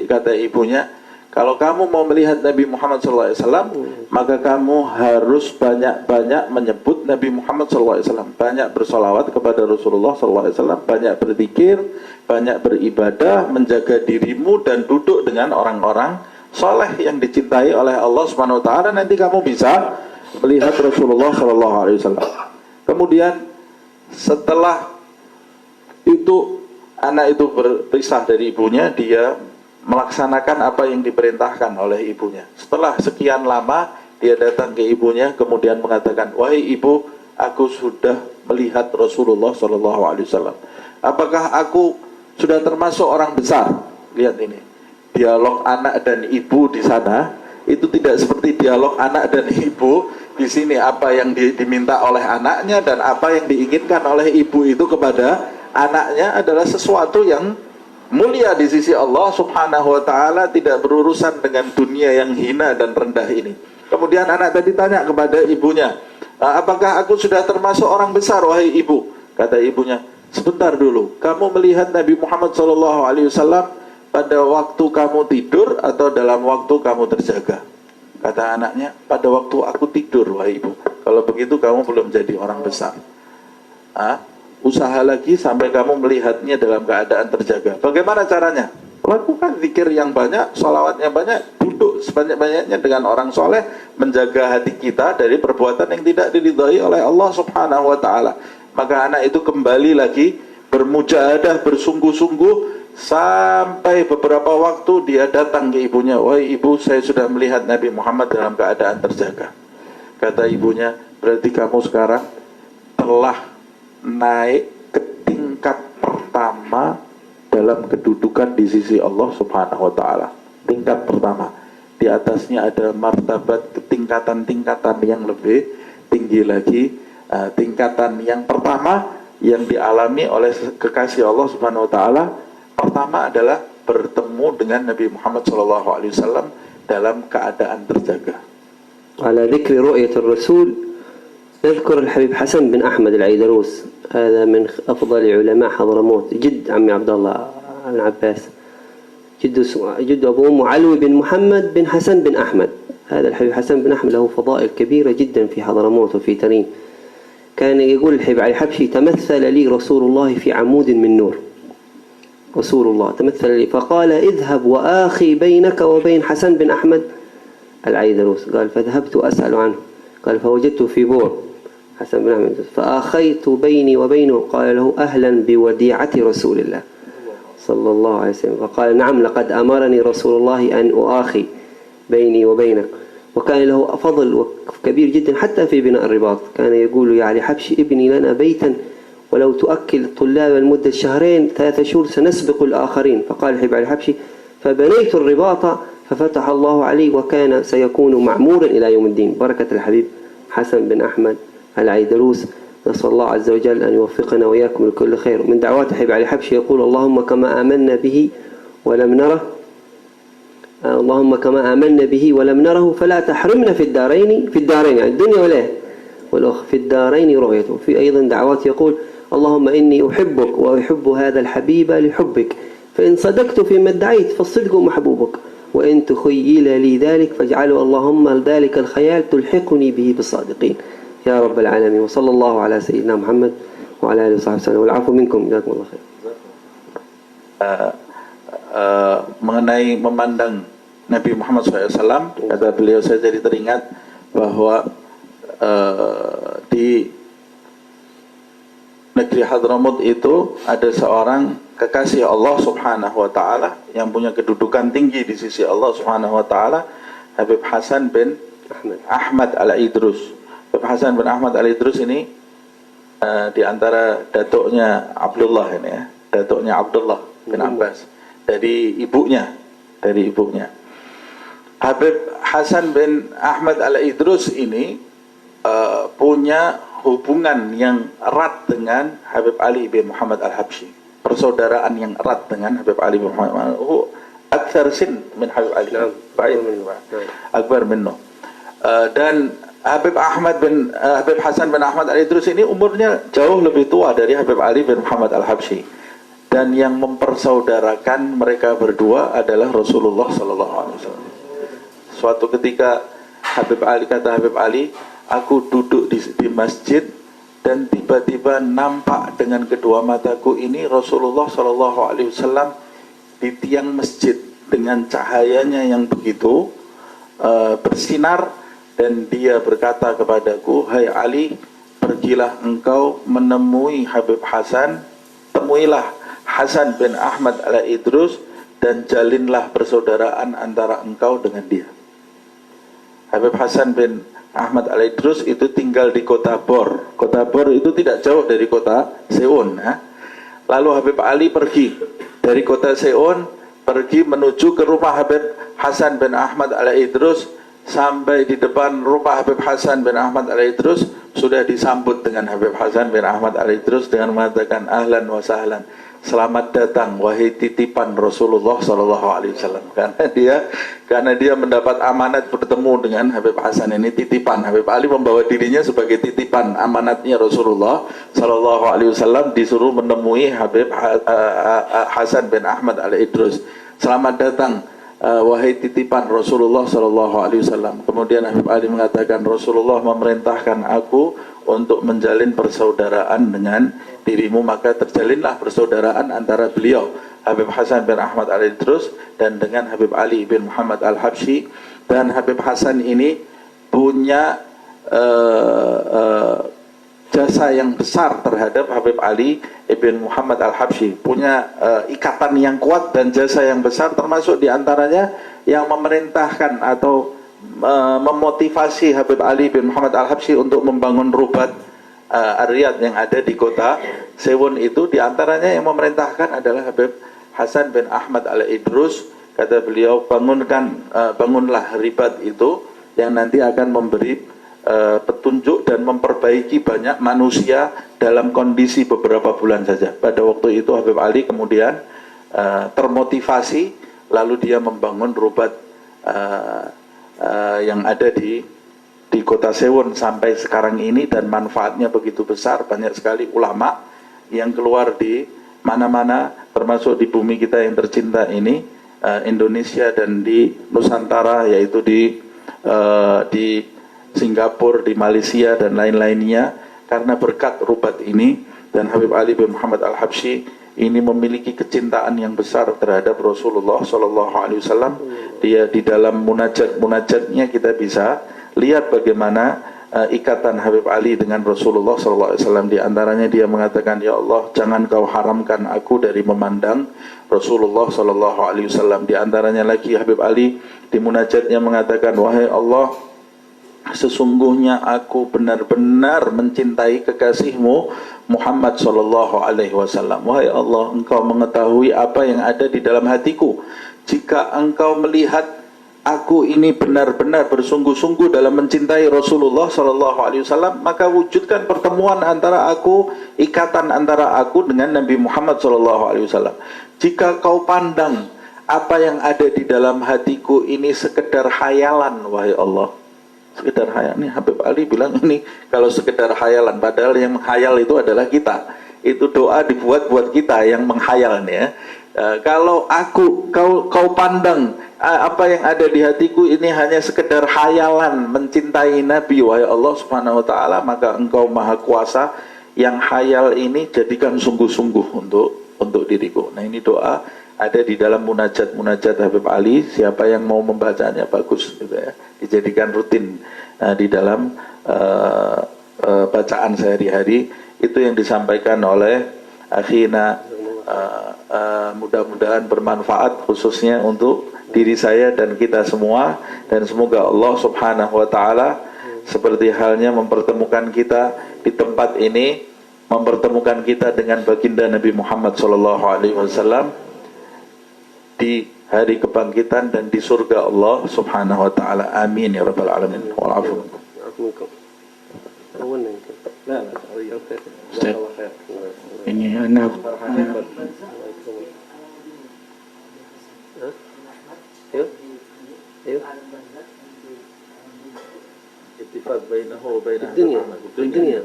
Kata ibunya, kalau kamu mau melihat Nabi Muhammad SAW, maka kamu harus banyak-banyak menyebut Nabi Muhammad SAW, banyak bersolawat kepada Rasulullah SAW, banyak berzikir, banyak beribadah, menjaga dirimu dan duduk dengan orang-orang soleh yang dicintai oleh Allah Subhanahu Wa Taala. Nanti kamu bisa melihat Rasulullah SAW. Kemudian setelah itu anak itu berpisah dari ibunya, dia melaksanakan apa yang diperintahkan oleh ibunya. Setelah sekian lama dia datang ke ibunya, kemudian mengatakan, wahai ibu, aku sudah melihat Rasulullah SAW. Apakah aku sudah termasuk orang besar? Lihat ini, dialog anak dan ibu di sana itu tidak seperti dialog anak dan ibu. Di sini apa yang diminta oleh anaknya dan apa yang diinginkan oleh ibu itu kepada anaknya adalah sesuatu yang mulia di sisi Allah Subhanahu wa taala, tidak berurusan dengan dunia yang hina dan rendah ini. Kemudian anak tadi tanya kepada ibunya, apakah aku sudah termasuk orang besar wahai ibu? Kata ibunya, sebentar dulu, kamu melihat Nabi Muhammad SAW pada waktu kamu tidur atau dalam waktu kamu terjaga? Kata anaknya, pada waktu aku tidur wahai ibu. Kalau begitu kamu belum jadi orang besar. Usaha lagi sampai kamu melihatnya dalam keadaan terjaga. Bagaimana caranya? Lakukan zikir yang banyak, sholawatnya banyak, duduk sebanyak-banyaknya dengan orang soleh, menjaga hati kita dari perbuatan yang tidak diridhai oleh Allah Subhanahu wa ta'ala. Maka anak itu kembali lagi bermujahadah, bersungguh-sungguh, sampai beberapa waktu dia datang ke ibunya, wahai ibu, saya sudah melihat Nabi Muhammad dalam keadaan terjaga. Kata ibunya, berarti kamu sekarang telah naik ke tingkat pertama dalam kedudukan di sisi Allah Subhanahu wa ta'ala. Tingkat pertama. Di atasnya ada martabat tingkatan-tingkatan yang lebih tinggi lagi. Tingkatan yang pertama yang dialami oleh kekasih Allah Subhanahu wa ta'ala, pertama adalah bertemu dengan Nabi Muhammad SAW dalam keadaan terjaga. على ذكر رؤية الرسول نذكر الحبيب حسن بن أحمد العيدروس، هذا من أفضل علماء حضرموت، جد عمي عبد الله العباس، جد أبو أمه علوي بن محمد بن حسن بن أحمد. هذا الحبيب حسن بن أحمد له فضائل كبيرة جدا في حضرموت وفي ترين. كان يقول الحبيب علي الحبشي تمثل لي رسول الله في عمود من نور. رسول الله تمثل لي فقال اذهب وآخي بينك وبين حسن بن أحمد العيدروس. قال فذهبت أسأل عنه، قال فوجدته في بور حسن بن أحمد فآخيت بيني وبينه، قال له أهلا بوديعة رسول الله صلى الله عليه وسلم. فقال نعم لقد أمرني رسول الله أن أؤاخي بيني وبينك. وكان له فضل كبير جدا حتى في بناء الرباط. كان يقول يا علي حبشي ابني لنا بيتا ولو تؤكل طلاب المدة شهرين 3 شهور سنسبق الآخرين. فقال الحبيب علي الحبشي فبنيت الرباط ففتح الله علي وكان سيكون معمورا إلى يوم الدين. بركة الحبيب حسن بن أحمد العيدروس، نسأل الله عز وجل أن يوفقنا وإياكم لكل خير. من دعوات الحبيب علي الحبشي يقول اللهم كما آمنا به ولم نره، اللهم كما آمنا به ولم نره فلا تحرمنا في الدارين يعني الدنيا والأخرى في الدارين رؤيته. في أيضا دعوات يقول اللهم إني أحبك وأحب هذا الحبيب لحبك، فإن صدقت فيما ادعيت فالصدق محبوبك، وإن تخيل لي ذلك فاجعله اللهم ذلك الخيال تلحقني به بالصادقين يا رب العالمين. وصلى الله على سيدنا محمد وعلى آله وصحبه وسلم والعفو منكم جزاكم الله خير. Mengenai memandang Nabi Muhammad SAW, kata beliau, saya jadi teringat bahwa di negeri Hadramut itu ada seorang kekasih Allah Subhanahu wa ta'ala yang punya kedudukan tinggi di sisi Allah Subhanahu wa ta'ala, Habib Hasan bin Ahmad al-Idrus. Habib Hasan bin Ahmad al-Idrus ini di antara datuknya Abdullah ini ya, datuknya Abdullah bin Abbas dari ibunya. Habib Hasan bin Ahmad al-Idrus ini punya hubungan yang erat dengan Habib Ali bin Muhammad al-Habsyi, persaudaraan yang erat dengan Habib Ali bin Muhammad. Akthar sin min Habib Ali, akbar minno. Dan Habib Hasan bin Ahmad al-Idrus ini umurnya jauh lebih tua dari Habib Ali bin Muhammad al-Habsyi. Dan yang mempersaudarakan mereka berdua adalah Rasulullah sallallahu alaihi wasallam. Suatu ketika kata Habib Ali, aku duduk di masjid dan tiba-tiba nampak dengan kedua mataku ini Rasulullah sallallahu alaihi wasallam di tiang masjid dengan cahayanya yang begitu bersinar, dan dia berkata kepadaku, hai Ali, pergilah engkau menemui Habib Hasan, temuilah Hasan bin Ahmad al-Idrus dan jalinlah persaudaraan antara engkau dengan dia. Habib Hasan bin Ahmad al-Idrus itu tinggal di kota Bor. Kota Bor itu tidak jauh dari kota Seun. Lalu Habib Ali pergi dari kota Seun, pergi menuju ke rumah Habib Hasan bin Ahmad Al-Idrus. Sampai di depan rumah Habib Hasan bin Ahmad Al-Idrus, sudah disambut dengan Habib Hasan bin Ahmad Al-Idrus dengan mengatakan ahlan wa sahlan, selamat datang wahai titipan Rasulullah SAW. Karena dia mendapat amanat bertemu dengan Habib Hasan ini, titipan. Habib Ali membawa dirinya sebagai titipan amanatnya Rasulullah SAW, disuruh menemui Habib Hasan bin Ahmad Al-Idrus. Selamat datang wahai titipan Rasulullah SAW. Kemudian Habib Ali mengatakan, Rasulullah memerintahkan aku untuk menjalin persaudaraan dengan dirimu, maka terjalinlah persaudaraan antara beliau Habib Hasan bin Ahmad Al-Idrus dan dengan Habib Ali bin Muhammad Al-Habsyi. Dan Habib Hasan ini punya jasa yang besar terhadap Habib Ali bin Muhammad Al-Habsyi, punya ikatan yang kuat dan jasa yang besar, termasuk diantaranya yang memerintahkan atau memotivasi Habib Ali bin Muhammad Al-Habsyi untuk membangun rubat Ar-Riyadh yang ada di kota Sewon. Itu diantaranya yang memerintahkan adalah Habib Hasan bin Ahmad Al-Idrus. Kata beliau, bangunlah ribat itu yang nanti akan memberi petunjuk dan memperbaiki banyak manusia dalam kondisi beberapa bulan saja. Pada waktu itu Habib Ali kemudian termotivasi, lalu dia membangun rubat yang ada di kota Sewon sampai sekarang ini, dan manfaatnya begitu besar. Banyak sekali ulama yang keluar di mana-mana, termasuk di bumi kita yang tercinta ini, Indonesia, dan di Nusantara, yaitu di Singapura, di Malaysia dan lain-lainnya, karena berkat rubat ini. Dan Habib Ali bin Muhammad Al-Habsyi ini memiliki kecintaan yang besar terhadap Rasulullah SAW. Dia di dalam munajatnya kita bisa lihat bagaimana ikatan Habib Ali dengan Rasulullah SAW. Di antaranya dia mengatakan, ya Allah, jangan kau haramkan aku dari memandang Rasulullah SAW. Di antaranya lagi Habib Ali di munajatnya mengatakan, wahai Allah, sesungguhnya aku benar-benar mencintai kekasihmu Muhammad sallallahu alaihi wasallam. Wahai Allah, engkau mengetahui apa yang ada di dalam hatiku. Jika engkau melihat aku ini benar-benar bersungguh-sungguh dalam mencintai Rasulullah sallallahu alaihi wasallam, maka wujudkan pertemuan antara aku, ikatan antara aku dengan Nabi Muhammad sallallahu alaihi wasallam. Jika kau pandang apa yang ada di dalam hatiku ini sekedar khayalan, wahai Allah, sekedar khayal. Nih Habib Ali bilang ini kalau sekedar khayalan, padahal yang menghayal itu adalah kita. Itu doa dibuat buat kita yang menghayal nih ya. Kalau kau pandang apa yang ada di hatiku ini hanya sekedar khayalan mencintai Nabi, wahai Allah Subhanahu wa taala, maka engkau maha kuasa yang khayal ini jadikan sungguh-sungguh untuk diriku. Nah, ini doa ada di dalam munajat Habib Ali. Siapa yang mau membacanya bagus gitu ya, dijadikan rutin di dalam bacaan sehari-hari. Itu yang disampaikan oleh akhina. Mudah-mudahan bermanfaat khususnya untuk diri saya dan kita semua, dan semoga Allah Subhanahu wa taala seperti halnya mempertemukan kita di tempat ini, mempertemukan kita dengan baginda Nabi Muhammad SAW di hari kebangkitan dan di surga Allah Subhanahu wa taala. Amin ya rabbal alamin. Wa'alafu. Ini anak ittifaq bainahu wa bain dunia.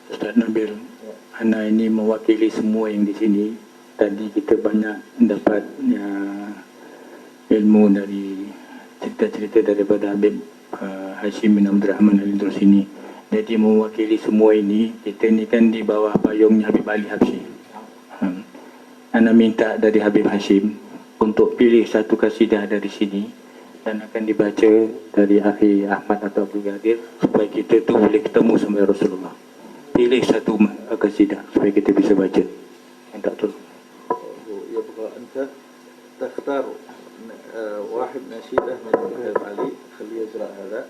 Ustaz Nabil, anak ini mewakili semua yang di sini. Tadi kita banyak dapat ilmu dari cerita-cerita daripada Habib Hashim bin Abdul Rahman Al-Idrus ini. Jadi mewakili semua ini, kita ni kan di bawah payungnya Habib Ali Habsyi. Ana minta dari Habib Hashim untuk pilih satu kasidah dari sini dan akan dibaca dari Akhi Ahmad atau Abdul Qadir supaya kita tu boleh ketemu sama Rasulullah. Pilih satu kasidah supaya kita bisa baca. Minta tolong. أنت تختار واحد نشيدة من حبيب علي، خليه يجرى هذا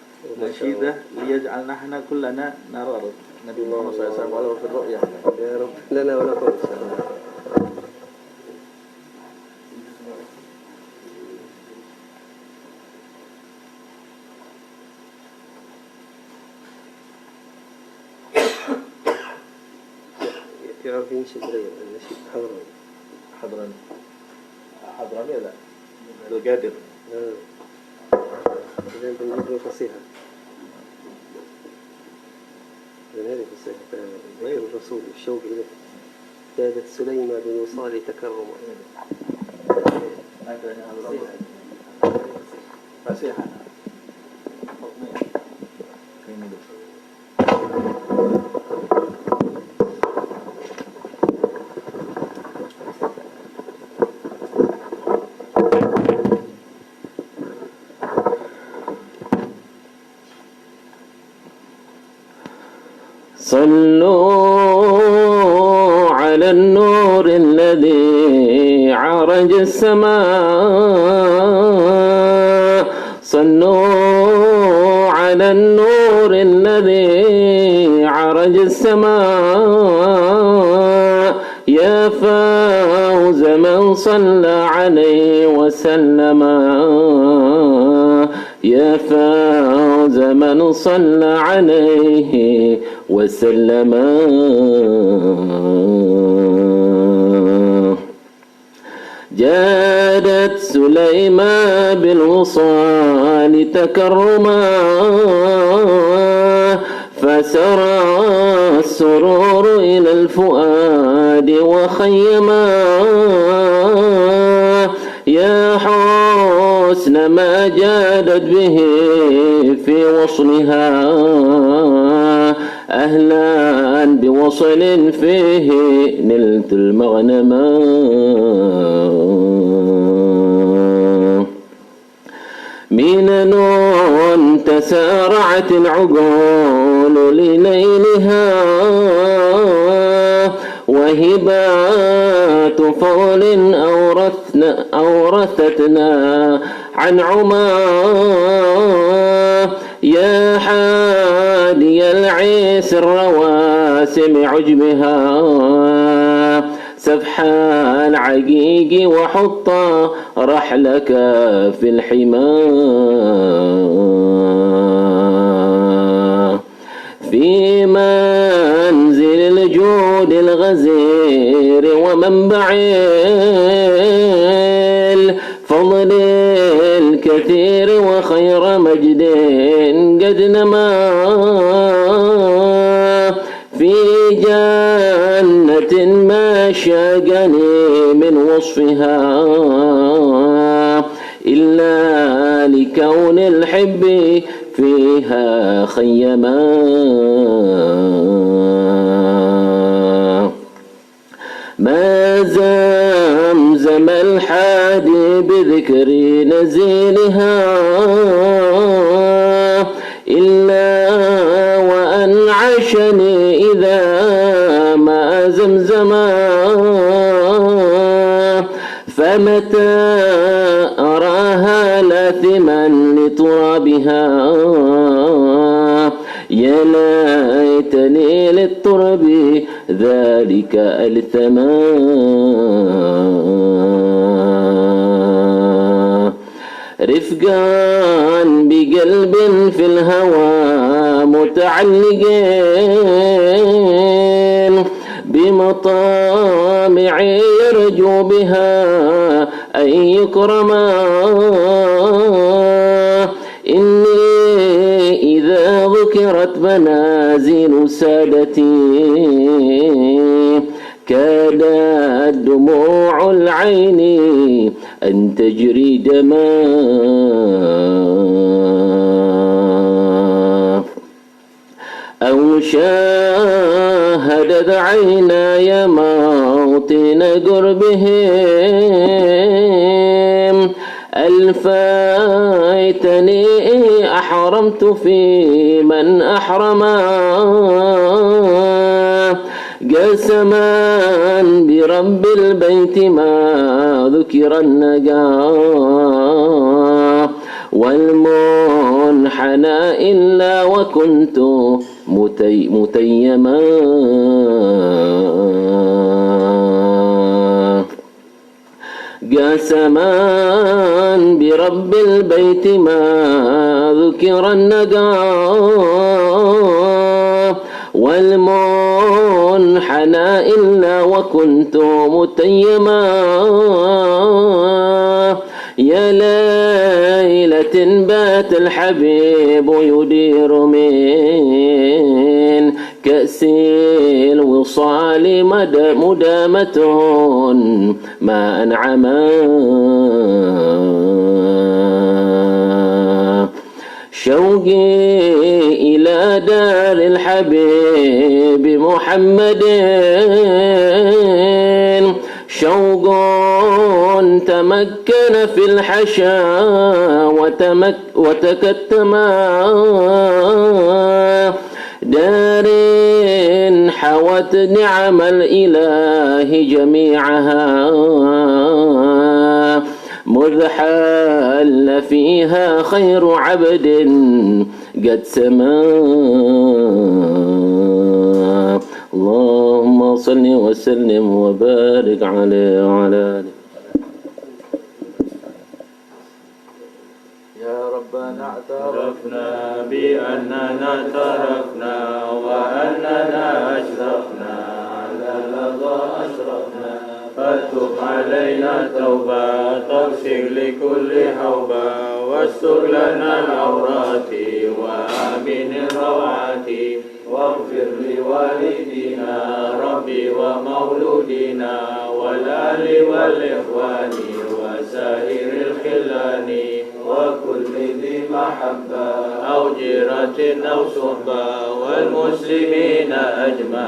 نشيدة ليجعلنا احنا كلنا نرى النبي محمد صلى الله عليه وسلم ولو في الرؤيا. يا رب لنا ولكم. في عارفين شبرية النشيد حضراني حضراني لا القادر إذا بنجيب له فصيحة هذه فصيحة ذكر الرسول الشوق إليه زادت سليمة بالوصال تكرما فصيحة صلوا على النور الذي عرج السماء صلوا على النور الذي عرج السماء يا فوز من صلى عليه وسلم يا فوز من صلى عليه وسلم جادت سليمة بالوصال تكرما فسرى السرور إلى الفؤاد وخيما يا حسن ما جادت به في وصلها أهلا بوصل فيه نلت المغنم منن تسارعت العقول لنيلها وهبات فضل أورثتنا عن عما يا حادي العيس الرواسم عجبها سفح العقيق وحط رحلك في الحمى في منزل الجود الغزير ومنبع الفضل الكثير وخير مجد قد نما في جنة ما شاقني من وصفها إلا لكون الحب فيها خيما ما زمزم الحادي بذكر نزيلها إلا وأنعشني إذا ما زمزما فمتى أراها لاثما لترابها يا ليتني للترب ذلك ألثما رفقا بقلب في الهوى متعلقين بمطامع يرجو بها أن يكرما إني إذا ذكرت منازل سادتي كادت دموع العين أن تجري دما أو شاهدت عيناي موطن قربهم ألفيتني أحرمت في من أحرما قسما برب البيت ما ذكر النجاة والمنحنى إلا وكنت متيما قسما برب البيت ما ذكر النجاة والمنحنى إلا وكنت متيما يا ليلة بات الحبيب يدير من كأس الوصال مدامة ما أنعما شوقي إلى دار الحبيب محمد شوق تمكن في الحشا وتكتما دار حوت نعم الإله جميعها مذ حل فيها خير عبد قد سما اللهم صل وسلم وبارك عليه وعلى آله. يا ربنا اعترفنا بأننا تركنا وأننا أشرفنا على لظى أشرفنا فتب علينا توبة تغفر لكل حوبة واستر لنا العورات وآمن الروعات واغفر لوالدينا ربي ومولودينا والآل والإخوان وسائر الخلان وكل ذي محبة أو جيرة أو صحبة والمسلمين أجمع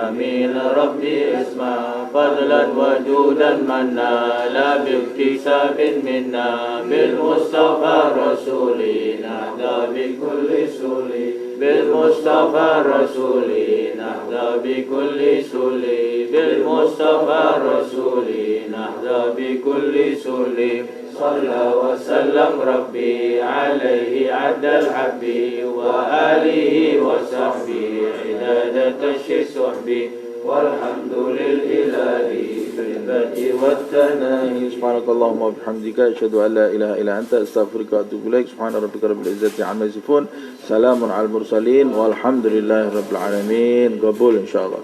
آمين ربي اسمع فضلا وجودا منا لا باكتساب منا بالمصطفى رسولي نهدى بكل سولي بالمصطفى رسولي نهدى بكل سولي بالمصطفى رسولي نهدى بكل سولي صلى وسلم ربي عليه عد الحب وآله وصحبه عدادة الشسحب والحمد للإله في البدء والثناء. سبحانك اللهم وبحمدك أشهد أن لا إله إلا أنت أستغفرك وأتوب إليك. سبحان ربك رب العزة عما يصفون سلام على المرسلين والحمد لله رب العالمين. قبول إن شاء الله.